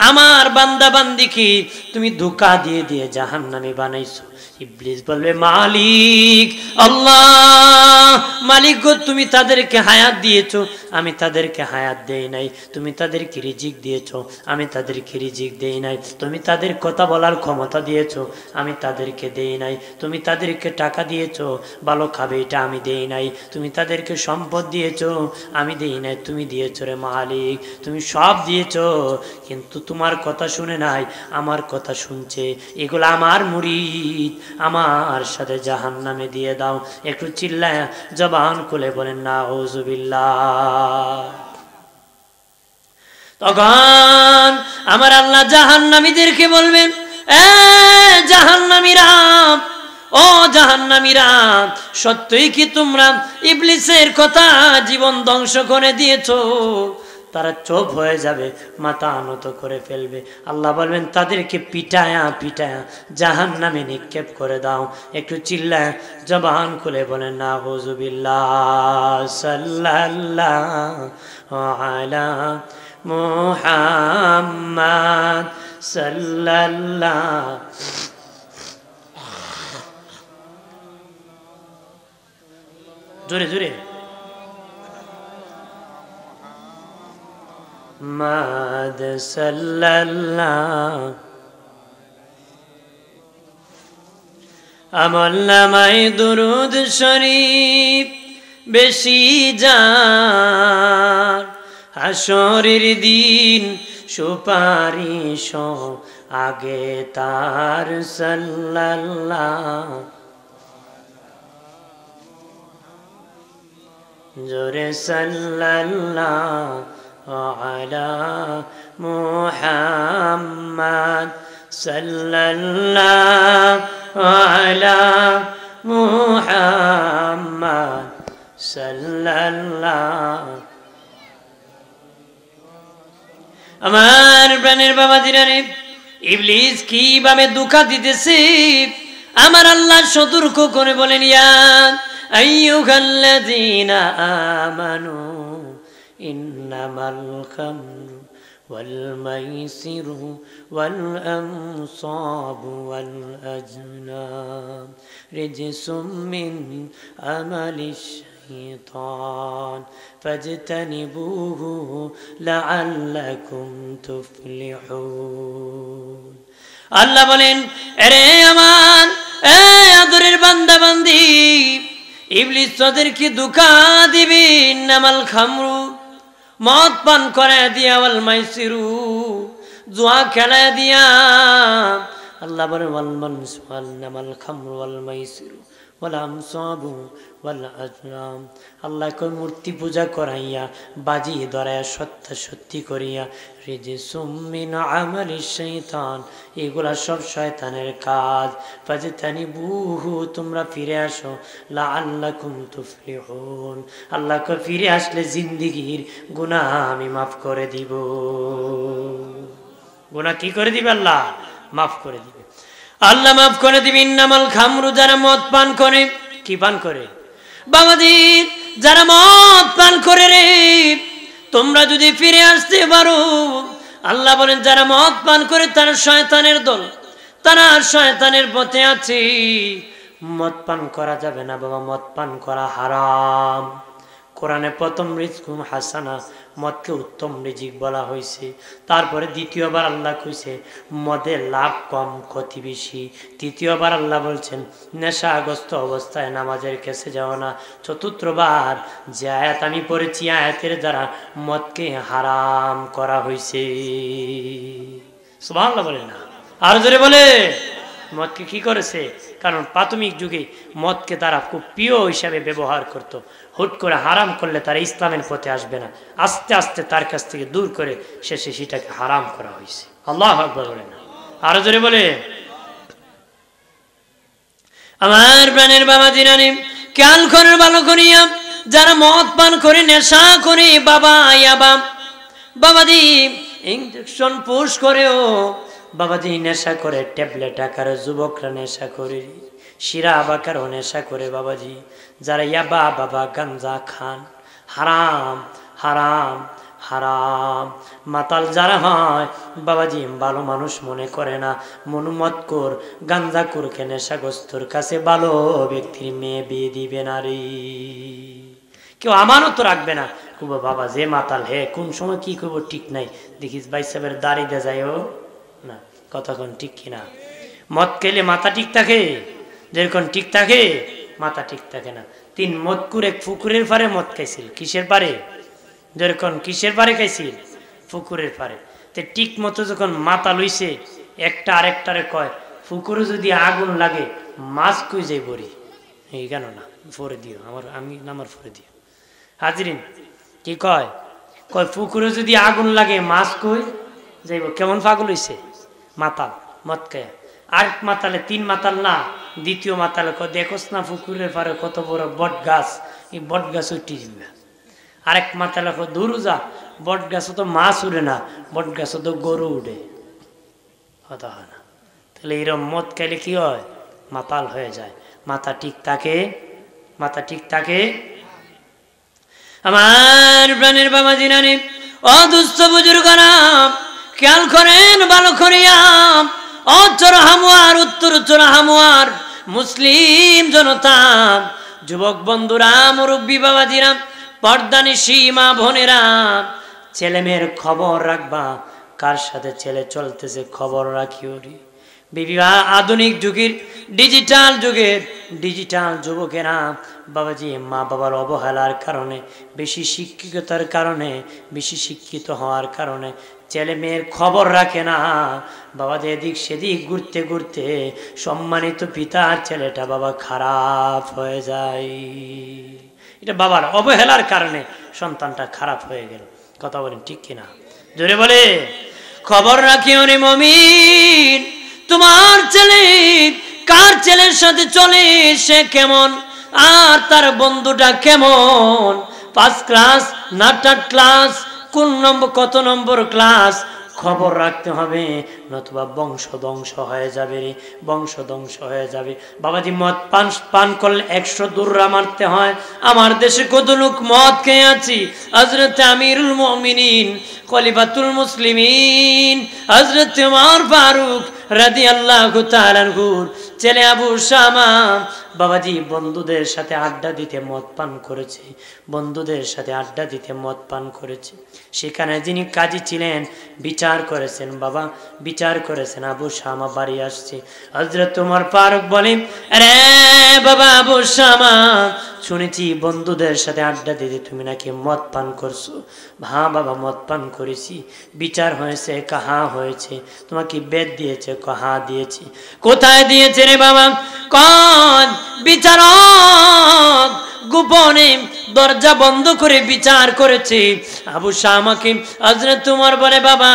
Speaker 1: আমার বান্দা বান্দি কি তুমি ধোঁকা দিয়ে দিয়ে জাহান্নামী বানাইছো? ইবলিস বলবে মালিক আল্লাহ, মালিক গো তুমি তাদেরকে হায়াত দিয়েছো, আমি তাদেরকে হায়াত দেই নাই। তুমি তাদেরকে রিজিক দিয়েছো, আমি তাদেরকে রিজিক দেই নাই। তুমি তাদের কথা বলার ক্ষমতা দিয়েছো, আমি তাদেরকে দেই নাই। তুমি তাদেরকে টাকা দিয়েছো, ভালো খাবে এটা আমি দেই নাই। তুমি তাদেরকে সম্পদ দিয়েছো, আমি দেই নাই। তুমি দিয়েছো রে মালিক, তুমি সব দিয়েছো, কিন্তু তোমার কথা শুনে নাই, আমার কথা শুনছে। এগুলো আমার মুরিদ, আমার সাথে জাহান্নামে দিয়ে দাও। একটু চিল্লায় জবান খুলে বলেন নাউযুবিল্লাহ। তখন আমার আল্লাহ জাহান্নামীদেরকে বলবেন এ জাহান্নামীরা, ও জাহান্নামীরা সত্যই কি তোমরা ইবলিসের কথা জীবন ধ্বংস করে দিয়েছো? তারা চুপ হয়ে যাবে, মাথা নত করে ফেলবে। আল্লাহ বলবেন তাদেরকে পিটায়া পিটায়া জাহান্নামে নিক্ষেপ করে দাও। একটু চিল্লায় জবান খুলে বলেন নাউযুবিল্লাহ। সাল্লাল্লাহু আলা মুহাম্মাদ সাল্লাল্লাহু। জোরে জোরে। মাদ সাল্লাল্লাহু। আমল নামায় দুরুদ শরীফ বেশি যার, হাসরের দিন সুপারিশ আগে তার। সাল্লাল্লাহু জোরে সাল্লাল্লাহু আলা মুহাম্মাদ সাল্লাল্লাহু আলা মুহাম্মাদ সাল্লাল্লাহু। আমার প্রাণের বাবা জিরানি, ইবলিস কিভাবে ধোঁকা দিতেছে আমার আল্লাহ সতর্ক করে বলেন, ইয়া আইয়ুহাল্লাযীনা আমানু ইন্নামাল খামরু ওয়াল মাইসিরু ওয়াল আনসাবু ওয়াল আজলাম রিজসুম মিন আমালিশ শাইতান ফাজতানিবুহু লাআল্লাকুম তুফলিহুন। আল্লাহ বলেন, আরে আমার আদরের বান্দা বান্দি, ইবলিস তাদেরকে ধোঁকা দিবে। ইন্নামাল খামরু, মদ পান করায় দিয়া, ওয়াল মাইসিরু, জুয়া খেলায় দিয়া। আল্লাহ বলেন ওয়াল ইন্নামাল খামরু ওয়াল মাইসিরু ওয়াল আনসাবু ওয়াল আজলাম। আল্লাহ কই মূর্তি পূজা করাইয়া, বাজি ধরাইয়া, সত্য সত্যি করিয়া, রিজসুম মিন আমালিশ শাইতান, এগুলা সব শয়তানের কাজ। ফাজতানিবুহু, তোমরা ফিরে আসো, লাআল্লাকুম তুফলিহুন। আল্লাহ কই ফিরে আসলে জিন্দেগির গুনাহ আমি মাফ করে দিব। গুনাহ কি করে দিবে? আল্লাহ মাফ করে দিবে। আল্লাহ মাফ করে দিবে। ইন্নামাল খামরু, যারা মদ পান করে। কি পান করে? বাবাজি, যারা মদ পান করে রে, তোমরা যদি ফিরে আসতে পারো, আল্লাহ বলেন যারা মদ পান করে তারা শয়তানের দল, তারা শয়তানের পথে আছে। মদ পান করা যাবে না বাবা, মদ পান করা হারাম। কোরআনে প্রথম রিজকুম হাসানা, মদকে উত্তম রিজিক বলা হয়েছে। তারপরে দ্বিতীয়বার আল্লাহ কইছে মদের লাভ কম ক্ষতি বেশি। তৃতীয়বার আল্লাহ বলছেন নেশাগ্রস্ত অবস্থায় নামাজের কাছে যাও না। চতুর্থবার যে আয়াত আমি পড়েছি, আয়াতের দ্বারা মদকে হারাম করা হয়েছে। সুবহানাল্লাহ বলে না, আর জোরে বলে। মদকে কি করেছে? কারণ প্রাথমিক যুগে মদকে তারা খুব প্রিয় হিসাবে ব্যবহার করত। হুট করে হারাম করলে তারা ইসলামের পথে আসবে না। আস্তে আস্তে তার কাছ থেকে দূর করে শেষে সেটাকে হারাম করা হয়েছে। আল্লাহু আকবার বলে না, আরো জোরে বলে। আমার প্রাণের বাবা জিরানি, খেয়াল করে ভালো করিয়া, যারা মদ পান করে, নেশা করে, বাবা ইয়াবা, বাবাজি ইঞ্জেকশন পুশ করেও, বাবাজি নেশা করে, ট্যাবলেট আকারে যুবকরা নেশা করে, শিরা আবাকারও নেশা করে। বাবাজি যারা ইয়াবা, বাবা গাঞ্জা খান, হারাম হারাম হারাম। মাতাল যারা হয় বাবাজি, ভালো মানুষ মনে করে না। মনুমতকর গাঞ্জাকুরকে নেশাগ্রস্তর কাছে ভালো ব্যক্তির মেয়ে বিয়ে দিবে না রে। কেউ আমানত রাখবে না। খুব বাবা যে মাতাল, হে কোন সময় কি করবো ঠিক নাই। দেখিস ভাই সাহেবের দাড়ি দে যাইও না, কতক্ষণ ঠিক কিনা। মদ খেলে মাথা ঠিক থাকে, যেরকম ঠিক থাকে মাথা ঠিক থাকে না। 3 মদকুর এক পুকুরের পারে মদ খাইছিল। কিসের পারে? যেরকম কিসের পারে খাইছিল? পুকুরের পারে। তে ঠিক মতো যখন মাথা লইছে, একটা আরেকটারে কয় পুকুরে যদি আগুন লাগে মাছ কই যাই বড়ি, এই কেন না ফরে দিও, আমি নামার ফরে দিও। হাজরিন কি কয়? কয় পুকুরে যদি আগুন লাগে মাছ কই যাইব। কেমন পাগল হইছে মাতাল মদ খায়। আর মাতালে 3 মাতাল না, দ্বিতীয় মাতালে কয় দেখোস না পুকুরের পারে কত বড় বট গাছ, এই বট গাছ উঠে যাবে। আরেক মাতালে কয় দূর যা, বট গাছে তো মাছ উড়ে না, বট গাছে তো গরু উঠে, কথা হয় না। তাহলে এরম মদ খাইলে কি হয়? মাতাল হয়ে যায়, মাথা ঠিক থাকে, মাথা ঠিক থাকে। আমার প্রাণের বাবা জিনানি, অদুস্থ বুজুর্গরা খেয়াল করেন ভালো করিয়া। অচর হামুয়ার, উত্তর চর হামুয়ার মুসলিম জনতা, যুবক বন্ধুরা, মুরব্বী বাবাজিরা, পর্দানিশী মা বোনেরা, ছেলে মেয়ের খবর রাখবা, কার সাথে ছেলে চলতেছে খবর রাখিও রে। বিবাহ আধুনিক যুগের, ডিজিটাল যুগের ডিজিটাল যুবকেরা বাবাজি মা বাবার অবহেলার কারণে, বেশি শিক্ষিততার কারণে, বেশি শিক্ষিত হওয়ার কারণে ছেলে মেয়ের খবর রাখে না। বাবাদের এদিক সেদিক ঘুরতে ঘুরতে সম্মানিত পিতার ছেলেটা বাবা খারাপ হয়ে যায়। এটা বাবার অবহেলার কারণে সন্তানটা খারাপ হয়ে গেল। কথা বলেন ঠিক কিনা? জোরে বলে। খবর রাখিও রে মমিন, তোমার ছেলে কার ছেলের সাথে চলে, সে কেমন, আর তার বন্ধুটা কেমন, 5 ক্লাস না 8 ক্লাস, কোন নম্বর, কত নম্বর ক্লাস, খবর রাখতে হবে, নতুবা বংশ ধ্বংস হয়ে যাবে রে, বংশ ধ্বংস হয়ে যাবে। বাবাজি মদ পান করলে 100 দুর্রা মারতে হয়। আমার দেশে কত লোক মদ খেয়ে আছি। হযরত আমিরুল মুমিনিন খলিফাতুল মুসলিমিন হযরত ওমর ফারুক রাদিয়াল্লাহু তাআলা আনহুর ছেলে আবু শামা বাবাজি বন্ধুদের সাথে আড্ডা দিতে মদ পান করেছে, বন্ধুদের সাথে আড্ডা দিতে মদ পান করেছে। সেখানে যিনি কাজী ছিলেন বিচার করেছেন, বাবা বিচার করেছেন। আবু শামা বাড়ি আসছে, হযরত ওমর ফারুক বলেন, আরে বাবা আবু শামা, শুনেছি বন্ধুদের সাথে আড্ডা দিতে তুমি নাকি মদ পান করছো। হ্যাঁ বাবা মদ পান করেছি। বিচার হয়েছে? কাহা হয়েছে? তোমাকে বেদ দিয়েছে? কাহা দিয়েছি। কোথায় দিয়েছে রে বাবা? কোন বিচারক গোপনে দরজা বন্ধ করে বিচার করেছে। আবু শামাকে হযরত ওমর বলে, বাবা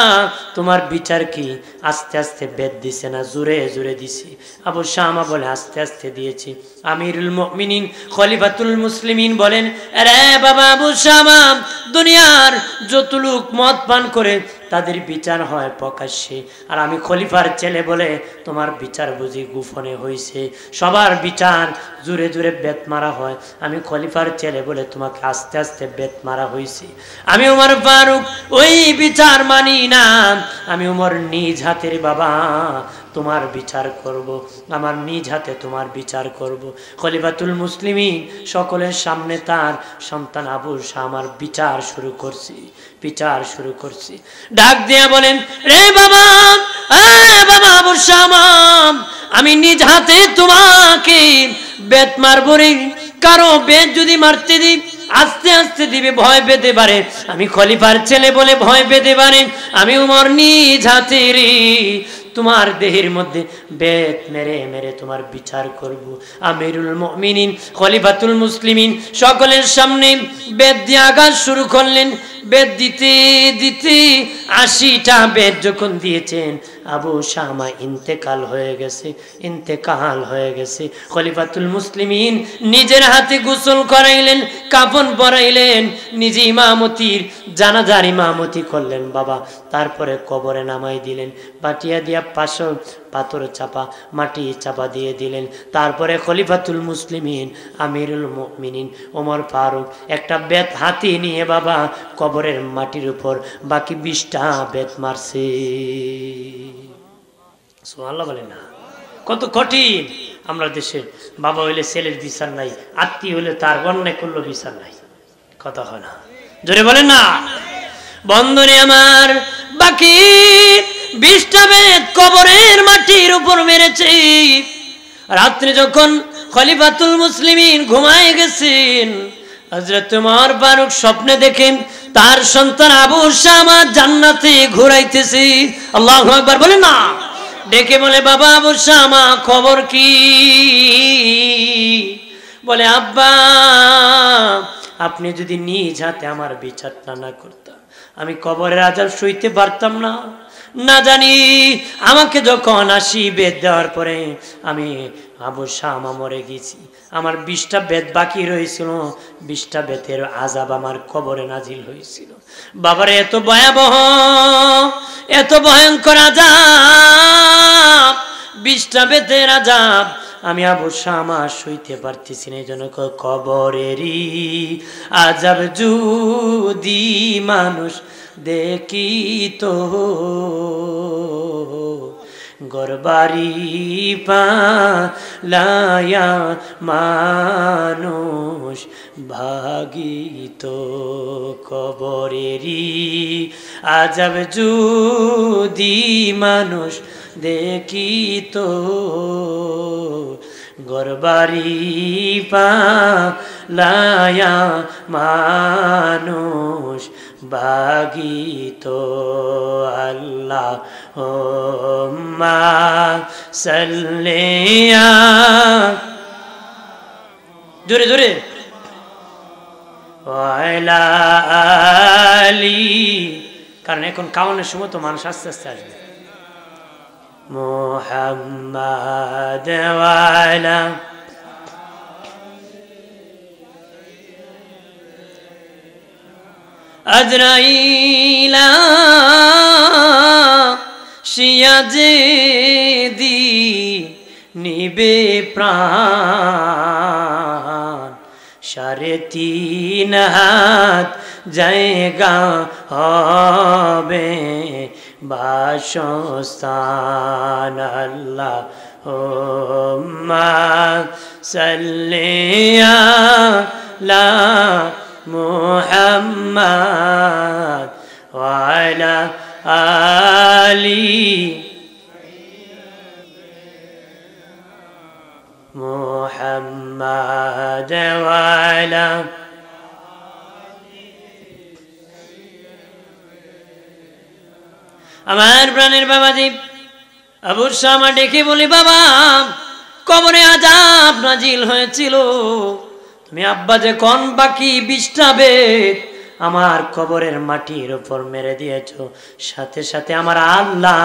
Speaker 1: তোমার বিচার কি? আস্তে আস্তে বেদ দিছে না জোরে জোরে দিছি? আবু শামা বলে, আস্তে আস্তে দিয়েছি। আমিরুল মুমিনিন খলিফাতুল মুসলিমিন বলেন, আরে বাবা আবু শামা, দুনিয়ার যত লোক মদ পান করে তাদের বিচার হয় প্রকাশ্যে, আর আমি খলিফার ছেলে বলে তোমার বিচার বুঝি গোপনে হয়েছে? সবার বিচার জোরে জোরে বেত মারা হয়, আমি খলিফার ছেলে বলে তোমাকে আস্তে আস্তে বেত মারা হয়েছে। আমি ওমর ফারুক ওই বিচার মানি না। আমি ওমর নিজ হাতের বাবা তোমার বিচার করব, আমার নিজ হাতে তোমার বিচার করব। খলিফাতুল মুসলিমিন সকলের সামনে তার সন্তান আবু শামার বিচার শুরু করছি, বিচার শুরু করছি। ডাক দিয়া বলেন, রে বাবা, বাবা আবু শামা, আমি নিজ হাতে তোমাকে বেত মারবো রে। কারো বেত যদি মারতে দিই আস্তে আস্তে দিবে, ভয় পেতে পারে। আমি খলিফার ছেলে বলে ভয় পেতে পারে। আমি ওমর নিজ হাতে রে তোমার দেহের মধ্যে বেত মেরে মেরে তোমার বিচার করব। আমিরুল মুমিনিন খলিফাতুল মুসলিমিন সকলের সামনে বেত দিয়ে আঘাত শুরু করলেন। বেত দিতে দিতে 80টা বেত যখন দিয়েছেন, আবু শামা ইন্তেকাল হয়ে গেছে, ইন্তেকাল হয়ে গেছে। খলিফাতুল মুসলিমিন নিজের হাতে গোসল করাইলেন, কাফন পরাইলেন, নিজে ইমামতির জানাজার ইমামতি করলেন বাবা। তারপরে কবরে নামাই দিলেন, বাটিয়া দিয়া পাশে পাথর চাপা, মাটি চাপা দিয়ে দিলেন। তারপরে খলিফাতুল মুসলিমিন আমিরুল মুমিনিন ওমর ফারুক একটা বেত হাতে নিয়ে বাবা কবরের মাটির উপর বাকি 20টা বেত মারছে। সুবহানাল্লাহ বলেন না? কত কঠিন। আমরা দেশের বাবা হইলে ছেলের বিচার নাই, আত্মীয় হইলে তার অন্যায় করলো বিচার নাই। কথা হয় না? জোরে বলেন না? বন্ধুরে আমার, বাকি 20টা বেত কবরের মাটির উপর মেরেছে। রাত্রে যখন খলিফাতুল মুসলিমিন ঘুমায় গেছেন, হযরত ওমর ফারুক স্বপ্নে দেখেন তার সন্তান আবু শামা জান্নাতে ঘুরাইতেছে। আল্লাহু আকবার বলেন না? ডেকে বলে, বাবা আবু শামা খবর কি? বলে, আব্বা আপনি যদি নিজ হাতে আমার বিচারটা না করতেন, আমি কবরের আযাব সইতে পারতাম না। না জানি আমাকে যখন 80 বেত দেওয়ার পরে আমি আবু শামা মরে গেছি, আমার 20টা বেত বাকি রয়েছিল, 20টা বেতের আযাব আমার কবরে নাজিল হয়েছিল। বাবারে এত ভয়াবহ, এত ভয়ঙ্কর আযাব, 20টা বেতের আযাব আমি আবু শামা সইতে পারতেছি না। এই জন্য কবরেরই আযাব যদি মানুষ দেখিত, গরবারি পালায়া মানুষ ভাগিত, কবরেরই আযাব যদি মানুষ দেখিত, গরবারি পালায়া মানুষ ভাগিত। আল্লাহুম্মা সাল্লি জোরে জোরে ওয়ালা আলি, কারণ এখন কাউনের সময় তো মানুষ আস্তে আস্তে আসবে। মুহাম্মাদ ওয়ালা আজরাইলা শিয়াজে দি নিবে প্রাণ, 3.5 হাত জায়গা হবে বাসস্থান। আল্লাহুম্মা সাল্লি আলা মুহাম্মাদ ওয়ালা আলি মুহাম্মাদ ওয়ালা। আমার প্রাণের বাবাজি আবু শামা ডেকে বলি, বাবা কবরে আযাব নাজিল হয়েছিল, তুমি আব্বা যে কোন বাকি 20টা বেত আমার কবরের মাটির উপর মেরে দিয়েছ, সাথে সাথে আমার আল্লাহ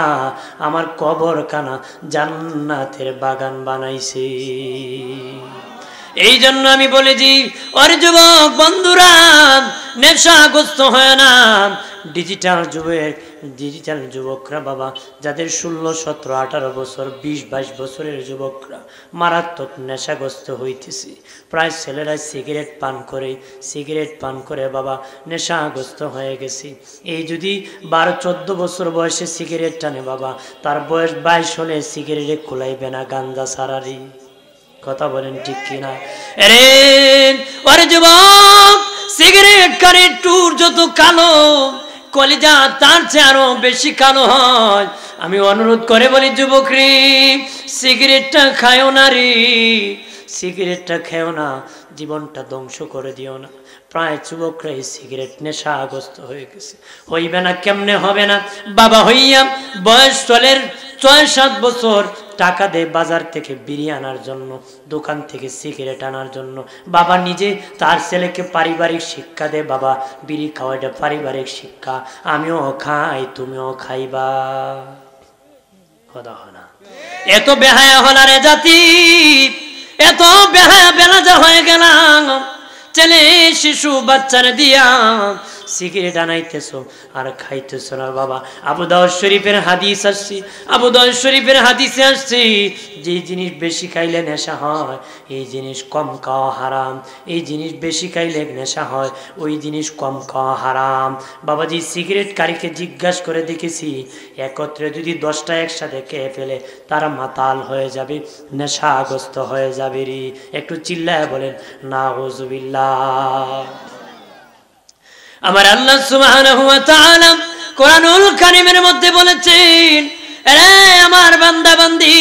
Speaker 1: আমার কবর কানা জান্নাতের বাগান বানাইছে। এই জন্য আমি বলেছি, ওর যুবক বন্ধুরা নেশাগ্রস্ত হয় না। ডিজিটাল যুবকরা বাবা, যাদের 16, 17, 18 বছর, 20, 22 বছরের যুবকরা মারাত্মক নেশাগ্রস্ত হইতেছে। প্রায় ছেলেরা সিগারেট পান করে বাবা নেশাগ্রস্ত হয়ে গেছে। এই যদি 12, 14 বছর বয়সে সিগারেট টানে বাবা, তার বয়স 22 হলে সিগারেটে খোলাইবে না, গাঞ্জা সারারি। কথা বলেন ঠিক কিনা? আরে যুবক, সিগারেট কারের টুর যত কালো, কলিজা তার চেয়ে আরো বেশি কালো হয়। আমি অনুরোধ করে বলি, যুবক রে, সিগারেটটা খায়ও না রে, সিগারেটটা খেও না, জীবনটা ধ্বংস করে দিও না। প্রায় যুবকরা এই সিগারেট নেশাগ্রস্ত হয়ে গেছে। হইবে না, কেমনে হবে না? বাবা হইয়া বয়স চলের 6-7 বছর টাকা দেয় বাজার থেকে বিড়ি আনার জন্য, দোকান থেকে সিগারেট আনার জন্য। বাবা নিজে তার ছেলেকে পারিবারিক শিক্ষা দেয়, বাবা বিড়ি খাওয়া এটা পারিবারিক শিক্ষা, আমিও খাই তুমিও খাইবা। কথা হয় না? এত বেহায়া হলারে জাতি, এত বেহায়া বেলাজা হয়ে গেলাম। ছেলে শিশু বাচ্চারে দিয়া সিগারেট আনাইতেছো আর খাইতেছো না বাবা। আবু দাউদ শরীফের হাদিস আসছে, আবু দাউদ শরীফের হাদিসে আসছে, যে জিনিস বেশি খাইলে নেশা হয় এই জিনিস কম খাওয়া হারাম, এই জিনিস বেশি খাইলে নেশা হয় ওই জিনিস কম খাওয়া হারাম। বাবাজি সিগারেট কারীকে জিজ্ঞাসা করে দেখেছি, একত্রে যদি 10টা একসাথে খেয়ে ফেলে তারা মাতাল হয়ে যাবে, নেশাগ্রস্ত হয়ে যাবে রে। একটু চিল্লায় বলেন নাউযুবিল্লাহ। আমার আল্লাহ সুবহানাহু ওয়া তাআলা কোরআনুল কারীমের মধ্যে বলেছেন, আরে আমার বান্দা বান্দি,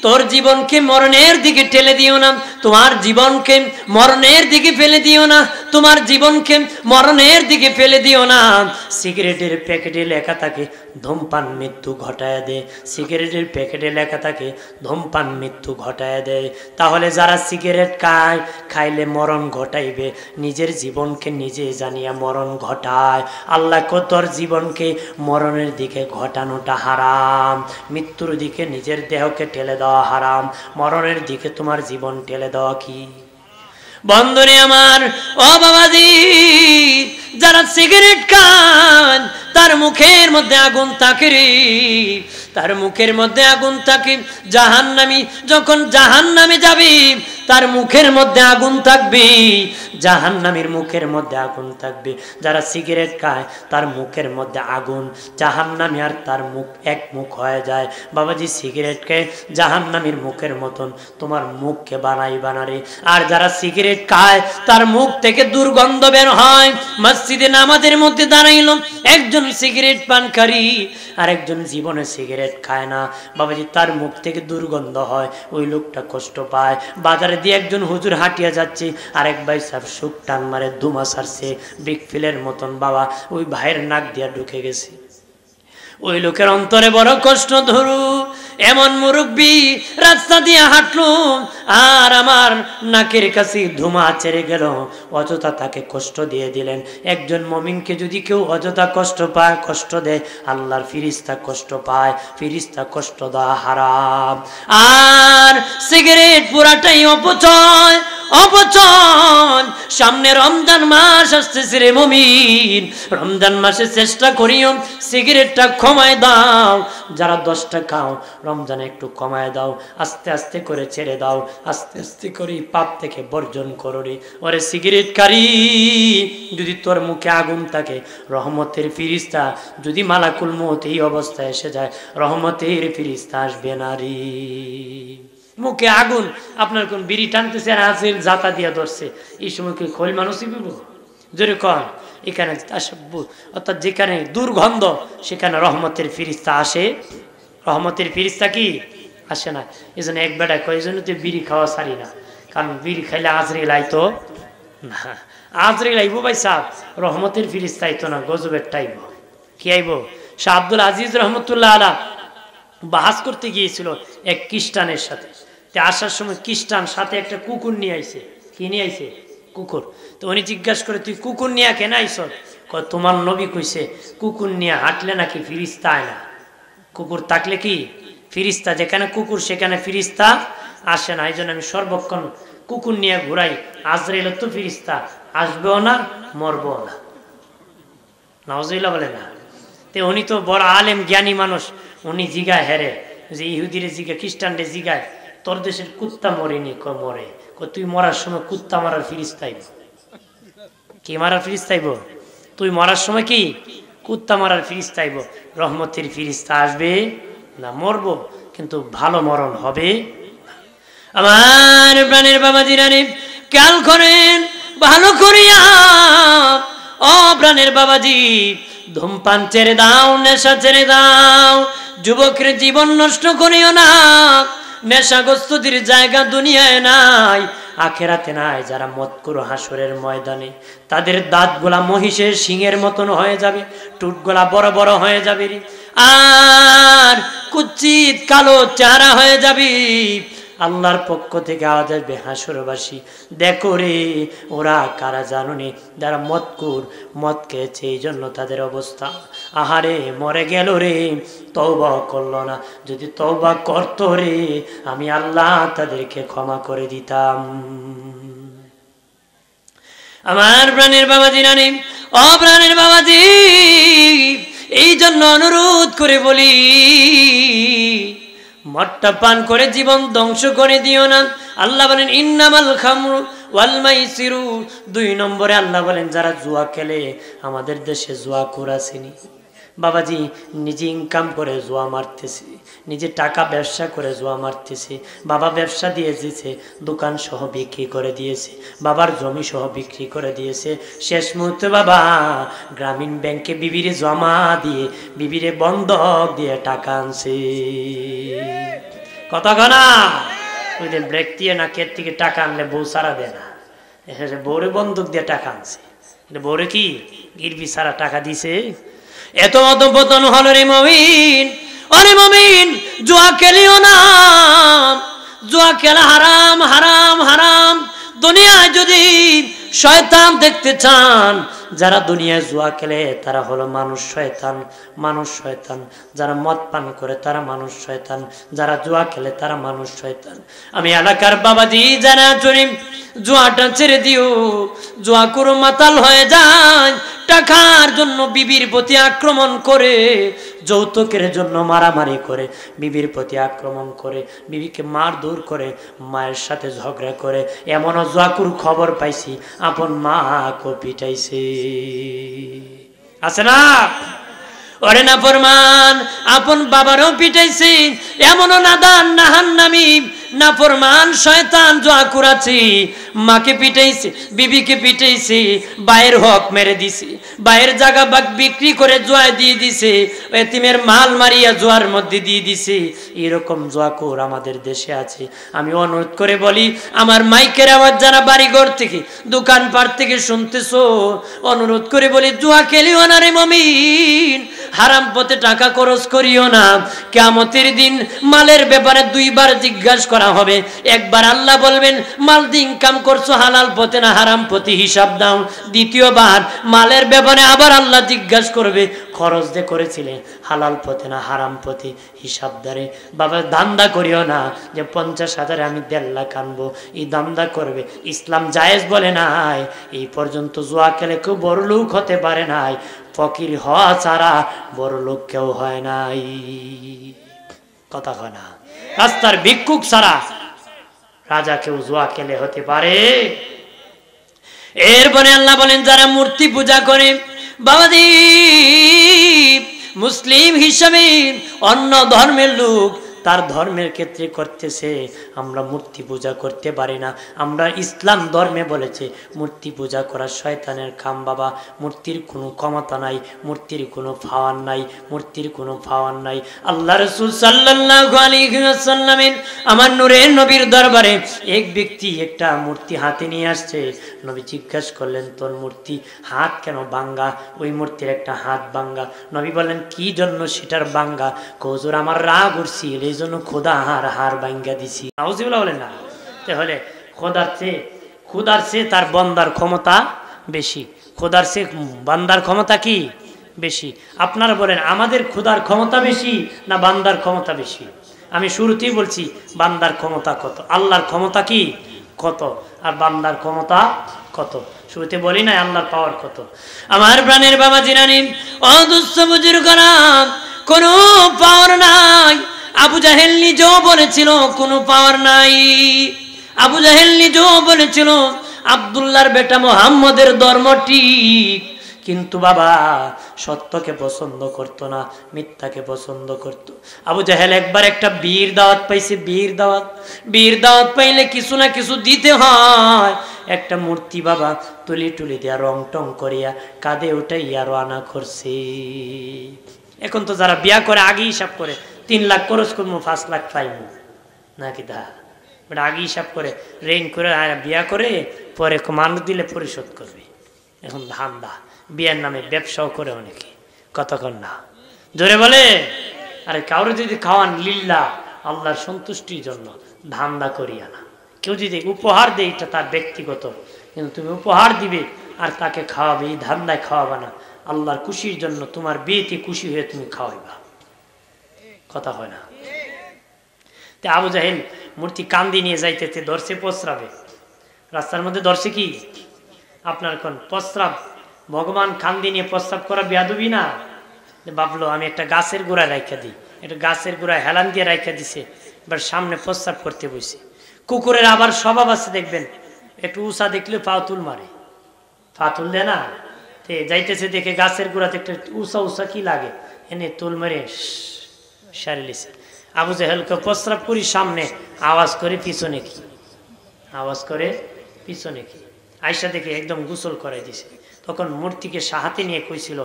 Speaker 1: তোর জীবনকে মরণের দিকে ঠেলে দিও না, তোমার জীবনকে মরণের দিকে ফেলে দিও না, তোমার জীবনকে মরণের দিকে ফেলে দিও না। সিগারেটের প্যাকেটে লেখা থাকে ধূমপান মৃত্যু ঘটায় দেয়, সিগারেটের প্যাকেটে লেখা থাকে ধূমপান মৃত্যু ঘটায় দেয়। তাহলে যারা সিগারেট খায়, খাইলে মরণ ঘটাইবে, নিজের জীবনকে নিজে জানিয়া মরণ ঘটায়। আল্লাহ তোর জীবনকে মরণের দিকে ঘটানোটা হারাম, মৃত্যুর দিকে নিজের দেহকে ঠেলে দেওয়া হারাম, মরণের দিকে তোমার জীবন ঠেলে দেওয়া কি? বন্ধুরে আমার, ও বাবাজি, যারা সিগারেট খান তার মুখের মধ্যে আগুন থাকে রে, তার মুখের মধ্যে আগুন থাকে। জাহান্নামী যখন জাহান্নামে যাবে তার মুখের মধ্যে আগুন থাকবে, জাহান্নামীর মুখের মধ্যে আগুন থাকবে। যারা সিগারেট খায় তার মুখের মধ্যে আগুন, জাহান্নামী আর তার মুখ এক মুখ হয়ে যায়। বাবাজি, সিগারেট খেয়ে জাহান্নামীর মুখের মতন তোমার মুখকে বানাইবা না রে। আর যারা সিগারেট খায় তার মুখ থেকে দুর্গন্ধ বের হয়। মসজিদে নামাজের মধ্যে দাঁড়াইল একজন সিগারেট পানকারী, আর একজন জীবনে সিগারেট খায় না। বাবাজি, তার মুখ থেকে দুর্গন্ধ হয়, ওই লোকটা কষ্ট পায়। বাজারে দিয়ে একজন হুজুর হাঁটিয়া যাচ্ছে, আরেক ভাই সাহেব সুখ টান মারে, ধুমা ছাড়ছে বিগ ফিলের মতন। বাবা, ওই ভাইয়ের নাক দিয়া ঢুকে গেছে। ওই লোকের অন্তরে বড় কষ্ট। ধরু এমন মুরব্বী রাস্তা দিয়ে হাঁটলো আর আমার নাকের কাছে ধুমা ছেড়ে গেল, অযথা তাকে কষ্ট দিয়ে দিলেন। একজন মুমিনকে যদি কেউ অযথা কষ্ট পায়, কষ্ট দেয়, আল্লাহর ফিরিস্তা কষ্ট পায়, ফিরিস্তা কষ্ট দেওয়া হারাম। আর সিগারেট পুরাটাই অপচয়, অপচয়। সামনে রমজান মাস আসতেছে রে মুমিন, রমজান মাসে চেষ্টা করিও সিগারেটটা কমায় দাও। যারা 10টা খাও, রমজানে একটু কমায় দাও, আস্তে আস্তে করে ছেড়ে দাও, আস্তে আস্তে করে পাপ থেকে বর্জন করো রে। ওরে সিগারেট কারি, যদি তোর মুখে আগুন থাকে, রহমতের ফিরিস্তা যদি মালাকুল মউত এই অবস্থায় এসে যায়, রহমতের ফিরিস্তা আসবে না রে। মুখে আগুন, আপনার কোন বিড়ি টানতেছে আর আছে জাতা দিয়া ধরছে, এই সময় কি খোল মানুষই বিবো? জোরে কন। এখানে অর্থাৎ যেখানে দুর্গন্ধ সেখানে রহমতের ফিরিস্তা আসে, রহমতের ফিরিস্তা কি আসে না। এই জন্য এক বেটা কয়, এই জন্য তো বিড়ি খাওয়া সারি না, কারণ বিড়ি খাইলে আজরিল আইতো না। আজরিল আইব ভাই সাহ, রহমতের ফিরিস্তা আইতো না, গজবের টাইব। কি আইব? শাহ আব্দুল আজিজ রহমতুল্লাহ আলাহ বাহাস করতে গিয়েছিল এক খ্রিস্টানের সাথে। আসার সময় খ্রিস্টান সাথে একটা কুকুর নিয়ে আইছে। কি নিয়ে আইছে? কুকুর। তো উনি জিজ্ঞাসা করে, তুই কুকুর নিয়ে কেন আইস? তোমার নবী কইছে কুকুর নিয়ে হাঁটলে নাকি ফিরিস্তা আয় না, কুকুর থাকলে কি ফিরিস্তা, যেখানে কুকুর সেখানে ফিরিস্তা আসে না। এই জন্য আমি সর্বক্ষণ কুকুর নিয়ে ঘুরাই। আজরাইল তো ফিরিস্তা আসবেও না, মরবেও না। নাউজুবিল্লাহ বলে না। তো উনি তো বড় আলেম জ্ঞানী মানুষ, উনি জিগায় হেরে যে ইহুদিরে জিগায়, খ্রিস্টানরে জিগায়, তোর দেশের কুত্তা মরেনি? মরে। তুই মরার সময় কুত্তা মারার ফিরিস্তা আইব। কি মারার ফিরিস্তা আইব? তুই মরার সময় কি কুত্তা মারার ফিরিস্তা আইব, রহমতের ফিরিস্তা আসবে না। মরবো কিন্তু ভালো মরণ হবে। আমার প্রাণের বাবাজিরা রে, খেয়াল করেন ভালো করিয়া। ও প্রাণের বাবাজি, ধূমপান ছেড়ে দাও, নেশা ছেড়ে দাও। যুবকের জীবন নষ্ট করিও না। নেশাগ্রস্তদের জায়গা দুনিয়ায় নাই, আখেরাতে নাই। যারা মদ করো হাসরের ময়দানে, তাদের দাঁতগুলা মহিষের শিংয়ের মতন হয়ে যাবে, টুটগুলা বড় বড় হয়ে যাবে আর কুচ্ছিত কালো চেহারা হয়ে যাবে। আল্লাহর পক্ষ থেকে আওয়াজ আসবে, হাসরবাসী দেখো রে, ওরা কারা জানুনি? যারা মদকুর, মদ খেয়েছে, এই জন্য তাদের অবস্থা। আহারে মরে গেল রে, তওবা করলো না। যদি তওবা করতো রে, আমি আল্লাহ তাদেরকে ক্ষমা করে দিতাম। আমার প্রাণের বাবাজি রানী, ও প্রাণের বাবাজি, এই জন্য অনুরোধ করে বলি, মদটা পান করে জীবন ধ্বংস করে দিও না। আল্লাহ বলেন ইন্নামাল খামরু ওয়াল মাইসিরু। 2 নম্বরে আল্লাহ বলেন যারা জুয়া খেলে, আমাদের দেশে জুয়া করাছিনি বাবাজি, নিজে ইনকাম করে জুয়া মারতেছে, নিজে টাকা ব্যবসা করে জুয়া মারতেছে। বাবা ব্যবসা দিয়ে দিয়েছে, দোকান সহ বিক্রি করে দিয়েছে, বাবার জমি সহ বিক্রি করে দিয়েছে। শেষ মুহূর্তে বাবা গ্রামীণ ব্যাংকে বিবিরে জমা দিয়ে, বিবিরে বন্ধক দিয়ে টাকা আনছে। কথা কনা ওই দিন ব্রেক দিয়ে নাকের থেকে টাকা আনলে বউ সারা দেয় না, বউরে বন্দুক দিয়ে টাকা আনছে, বউরে কি গিরবি সারা টাকা দিছে। এত অধঃপতন হলো রে মুমিন, ওরে মুমিন জুয়া খেলিও না, জুয়া খেলা হারাম হারাম হারাম। দুনিয়ায় যদি শয়তান দেখতে চান, যারা দুনিয়ায় জুয়া খেলে তারা হলো মানুষ শয়তান, মানুষ শয়তান। যারা মদ পান করে তারা মানুষ শয়তান, যারা জুয়া খেলে তারা মানুষ শয়তান। আমি এলাকার বাবাজি জানা চুরি জুয়াটা ছেড়ে দিও, জুয়া করো মাতাল হয়ে যায়, টাকার জন্য বিবির প্রতি আক্রমণ করে, যৌতুকের জন্য মারামারি করে, বিবির প্রতি আক্রমণ করে, বিবিকে মারধর করে, মায়ের সাথে ঝগড়া করে। এমনও জুয়াকুর খবর পাইছি আপন মাকে পিটাইছে, আছে না? ওরে না ফরমান আপন বাবারও পিটাইছে। এমনও নাদান নাহান্নামি নাফরমান শয়তান জুয়া কুরাছি, মাকে পিটাইছে, বিবিকে পিটাইছে, বাইয়ের হক মেরে দিছে, বাইয়ের জায়গা বাগ বিক্রি করে জুয়ায় দিয়ে দিছে, এতিমের মাল মারিয়া জুয়ার মধ্যে দিয়ে দিছে। এরকম জুয়াকুর আমাদের দেশে আছে। আমি অনুরোধ করে বলি, আমার মাইকের আওয়াজ যারা বাড়িঘর থেকে দোকানপাট থেকে শুনতেছো, অনুরোধ করে বলি জুয়া খেলিও না রে মুমিন, হারাম পথে টাকা খরচ করিও না। কিয়ামতের দিন মালের ব্যাপারে দুইবার জিজ্ঞাসা করা হবে। একবার আল্লাহ বলবেন মাল দিয়ে ইনকাম করছো হালাল পথে না হারাম পথে, হিসাব দাও। দ্বিতীয়বার মালের ব্যাপারে আবার আল্লাহ জিজ্ঞাসা করবে খরচ দিয়ে করেছিলে হালাল পথে না হারাম পথে, হিসাব দারে। বাবা দান্দা করিও না যে 50,000 আমি 1.5 লাখ আনবো, এই দান্দা করবে ইসলাম জায়েজ বলে নাই। এই পর্যন্ত জুয়া খেলে কেউ বড় লোক হতে পারে নাই, ফকির হওয়া ছাড়া বড় লোক কেউ হয় নাই। কথা হয় না? রাস্তার ভিক্ষুক ছাড়া রাজা কেউ জুয়া খেলে হতে পারে? এরপরে আল্লাহ বলেন যারা মূর্তি পূজা করে, বাবাজি মুসলিম হিসাবে অন্য ধর্মের লোক তার ধর্মের ক্ষেত্রে করতেছে, আমরা মূর্তি পূজা করতে পারি না। আমরা ইসলাম ধর্মে বলেছে মূর্তি পূজা করা শয়তানের কাম। বাবা মূর্তির কোনো ক্ষমতা নাই, মূর্তির কোনো পাওয়ার নাই, মূর্তির কোনো পাওয়ার নাই। আল্লাহ রাসূল সাল্লাল্লাহু আলাইহি ওয়াসাল্লামের আমার নূরের নবীর দরবারে এক ব্যক্তি একটা মূর্তি হাতে নিয়ে আসছে। নবী জিজ্ঞাসা করলেন তোর মূর্তি হাত কেন ভাঙ্গা? ওই মূর্তির একটা হাত ভাঙ্গা। নবী বললেন কি জন্য সেটার ভাঙ্গা? হুজুর আমার রাগ উঠছিল এই জন্য খোদা হার ভাঙ্গা দিছি। নাউজুবিল্লাহ বলেন না? তাহলে খোদার চেয়ে তার বান্দার ক্ষমতা বেশি, খোদার চেয়ে বান্দার ক্ষমতা কি বেশি? আপনারা বলেন আমাদের খোদার ক্ষমতা বেশি না বান্দার ক্ষমতা বেশি? আমি শুরুতেই বলছি বান্দার ক্ষমতা কত, আল্লাহর ক্ষমতা কি কত, আর বান্দার ক্ষমতা কত। শুরুতে বলি না আল্লাহর পাওয়ার কত। আমার প্রাণের বাবা জিরানি অদুস্ত বুজুর করা কোনো পাওয়ার নাই। আবু জাহেল নিজেও বলেছিল কোনো পাওয়ার নাই। আবু জাহেল নিজেও বলেছিল আব্দুল্লাহর বেটা মুহাম্মদের ধর্ম ঠিক, কিন্তু বাবা সত্যকে পছন্দ করতো না, মিথ্যাকে পছন্দ করতো। আবু জাহেল একবার একটা বীর দাওয়াত পাইছে, বীর দাওয়াত পাইলে কিছু না কিছু দিতে হয়। একটা মূর্তি বাবা তুলি দেয়া রং টং করিয়া কাঁধে উঠাইয়া রওনা করছে। এখন তো যারা বিয়া করে আগে হিসাব করে 3 লাখ খরচ করবো 5 লাখ পাইবো নাকি দা, বাট আগে হিসাব করে রেন করে বিয়া করে পরে মানুষ দিলে পরিশোধ করবে। এখন ধান্দা, বিয়ার নামে ব্যবসাও করে অনেকে, কতক্ষণ না জোরে বলে। আরে কাউরে যদি খাওয়ান লিল্লাহ আল্লাহর সন্তুষ্টির জন্য, ধান্দা করিয়া না। কেউ যদি উপহার দেয় এটা তার ব্যক্তিগত, কিন্তু তুমি উপহার দিবে আর তাকে খাওয়াবে, এই ধান্দায় খাওয়াবা না। আল্লাহর খুশির জন্য তোমার বিয়েতে খুশি হয়ে তুমি খাওয়াইবা, কথা হয় না? তে আবু জাহেল মূর্তি কান্দি নিয়ে যাইতে ধরছে প্রস্রাবে, রাস্তার মধ্যে ধরছে কি আপনার কোন প্রস্রাব। ভগবান কান্দি নিয়ে প্রস্রাব করা বেয়াদবি না? ভাবলো আমি একটা গাছের গোড়ায় রাইখা দিই, একটা গাছের গোড়ায় হেলান দিয়ে রাইখা দিছে, এবার সামনে প্রস্রাব করতে বসে। কুকুরের আবার স্বভাব আছে দেখবেন, একটু উষা দেখলে পাতুল মারে, পাতুল দেয় না, তে যাইতেছে দেখে গাছের গোড়াতে একটা উষা কি লাগে এনে তুল মেরে সারি লিছে। আবু জাহেলকে প্রস্রাব করি সামনে, আওয়াজ করে পিছনে কি, আওয়াজ করে পিছনে কি, আয়সা দেখে একদম গোসল করাই দিছে। তখন মূর্তিকে সাহাতে নিয়ে কইছিল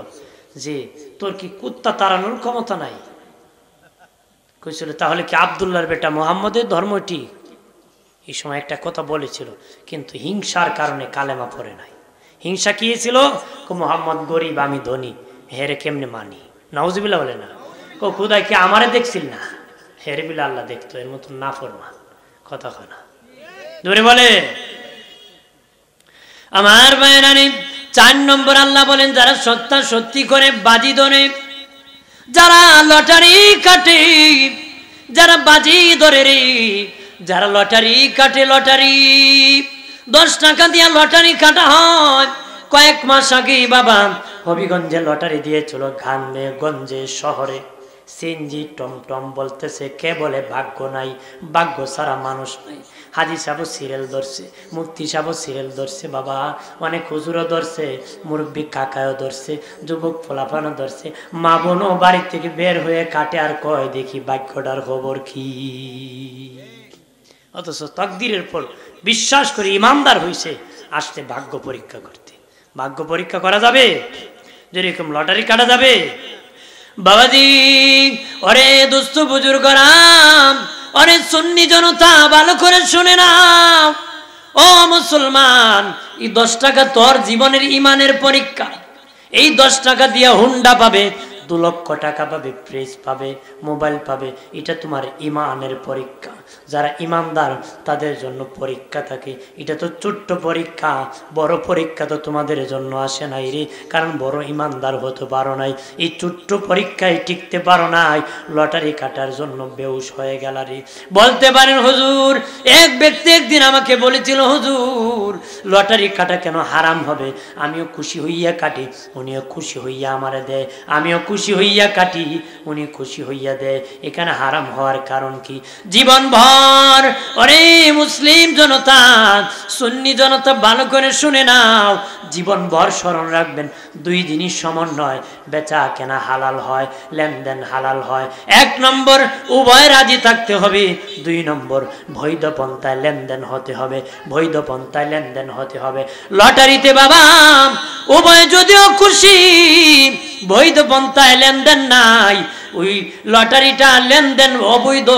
Speaker 1: যে তোর কি কুত্তা তাড়ানোর ক্ষমতা নাই? কইছিল তাহলে কি আব্দুল্লাহর বেটা মুহাম্মদের ধর্ম ঠিক? এই সময় একটা কথা বলেছিল, কিন্তু হিংসার কারণে কালেমা পড়ে নাই। হিংসা কি ছিল? মোহাম্মদ গরিব, আমি ধনী, হেরে কেমনে মানি? নাউজুবিল্লাহ বলে না। খুদাই কি আমারে দেখছিল না? হেরে বিলা আল্লাহ দেখতো, এর মতন না ফরমান কথা হয় না। ধরে বলে আমার ভাইরানি, 4 নম্বর আল্লাহ বলেন যারা সত্য সত্যি করে বাজি ধরে, যারা লটারি কাটে, যারা বাজি ধরে রে, যারা লটারি কাটে, লটারি 10 টাকা দিয়ে লটারি কাটা হয়। কয়েক মাস আগে বাবা হবিগঞ্জে লটারি দিয়েছিল, গঞ্জে শহরে সিএনজি টমটম বলতেছে, কে বলে ভাগ্য নাই, ভাগ্য ছাড়া মানুষ নাই। হাজি সাহেব সিরিয়াল ধরছে, মুফতি সাহেব সিরিয়াল ধরছে, বাবা অনেক হুজুরও ধরছে, মুরব্বী কাকাও ধরছে, যুবক ফলাফানো ধরছে, মা বোনও বাড়ি থেকে বের হয়ে কাটে আর কয় দেখি ভাগ্যটার খবর কি। অথচ তাকদীরের পর বিশ্বাস করে ইমানদার হইছে, আসতে ভাগ্য পরীক্ষা করতে। ভাগ্য পরীক্ষা করা যাবে, যেরকম লটারি কাটা যাবে। বাবাজি, ওরে দোস্ত বুজুর্গরাম, অরে সুন্নি জনতা ভালো করে শুনে নাও, ও মুসলমান, এই 10 টাকা তোর জীবনের ইমানের পরীক্ষা। এই 10 টাকা দিয়া হুন্ডা পাবে, 2 লক্ষ টাকা পাবে, ফ্রিজ পাবে, মোবাইল পাবে, এটা তোমার ইমানের পরীক্ষা। যারা ইমানদার তাদের জন্য পরীক্ষা থাকে। এটা তো ছোট্ট পরীক্ষা, বড় পরীক্ষা তো তোমাদের জন্য আসে নাই রে, কারণ বড় ইমানদার হতে পারো নাই, এই ছোট্ট পরীক্ষায় টিকতে পারো নাই, লটারি কাটার জন্য বেহুশ হয়ে গেল রে। বলতে পারেন হুজুর, এক ব্যক্তি একদিন আমাকে বলেছিল, হুজুর লটারি কাটা কেন হারাম হবে? আমিও খুশি হইয়া কাটি, উনিও খুশি হইয়া আমারে দেয়, আমিও খুশি হইয়া কাটি, উনি খুশি হইয়া দেয়, এখানে হারাম হওয়ার কারণ কি? জীবন ভর, ওরে মুসলিম জনতা, সুন্নি জনতা ভালো করে শুনে নাও, জীবন ভর স্মরণ রাখবেন, 2 জিনিস সমন্বয়, বেচা কেনা হালাল হয়, লেনদেন হালাল হয়। 1 নম্বর উভয় রাজি থাকতে হবে, 2 নম্বর বৈধ পন্থায় লেনদেন হতে হবে, বৈধ পন্থায় লেনদেন হতে হবে। লটারিতে বাবা উভয় যদিও খুশি, বৈধ পন্থায় লেনদেন নাই, ওই লটারিটা লেনদেন অবৈধ,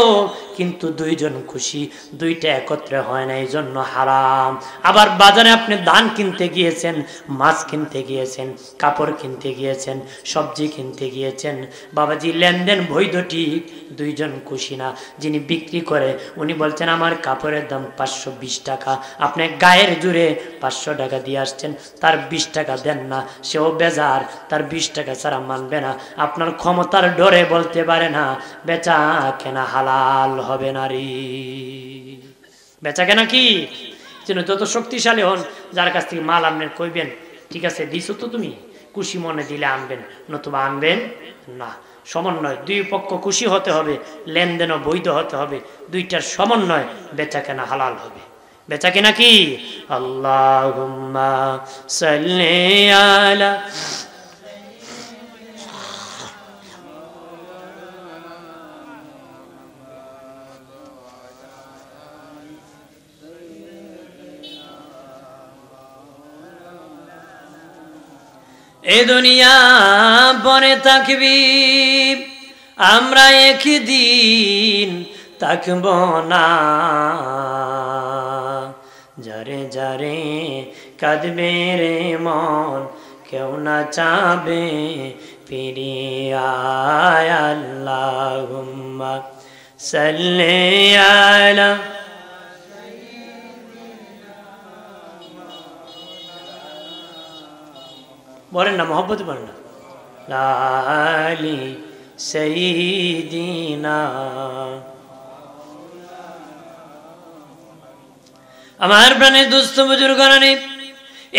Speaker 1: কিন্তু 2 জন খুশি, 2টা একত্রে হয় না, এই জন্য হারাম। আবার বাজারে আপনি ধান কিনতে গিয়েছেন, মাছ কিনতে গিয়েছেন, কাপড় কিনতে গিয়েছেন, সবজি কিনতে গিয়েছেন, বাবাজি লেনদেন বৈধ ঠিক, 2 জন খুশি না। যিনি বিক্রি করে উনি বলছেন আমার কাপড়ের দাম 520 টাকা, আপনি গায়ের জুড়ে 500 টাকা দিয়ে আসছেন, তার 20 টাকা দেন না, সেও বেজার, তার 20 টাকা ছাড়া মানবে না। আপনার ক্ষমতার ডরে বলতে পারে না, বেচা কেনা হালাল হবে না রে। বেচা কেনা কি যেন যত শক্তিশালী হন, যার কাছ থেকে মাল আনবেন কইবেন ঠিক আছে দিছো তো তুমি, খুশি মনে দিলে আনবেন, নতুবা আনবেন না। সমন্বয়, 2 পক্ষ খুশি হতে হবে, লেনদেনও বৈধ হতে হবে, 2টার সমন্বয়, বেচা কেনা হালাল হবে। বেচা কেনা কি? আল্লাহুম্মা সাল্লি আলা এ দুনিয়া বনে থাকবি, আমরা একদিন থাকব না, যারে যারে কাঁদবে রে মন, কেউ না চাবে ফিরিয়া। আল্লাহুম্মা সাল্লি আলা, বলেন না মোহব্বত বলেন না, লালি সাইয়্যিদিনা। আমার প্রাণের দুস্থ বুজুর্গরানি,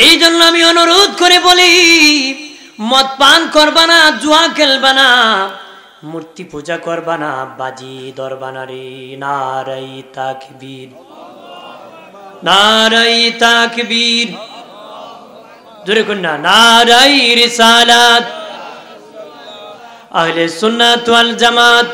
Speaker 1: এই জন্য আমি অনুরোধ করে বলি, মদ পান করবা না, জুয়া খেলবা না, মূর্তি পূজা করবা না, বাজি ধরবা না রে। নারাই তাকবীর, নারাই তাকবীর, জোরে কন্যা নারাই রিসালাত, আহলে সুন্নাত ওয়াল জামাত।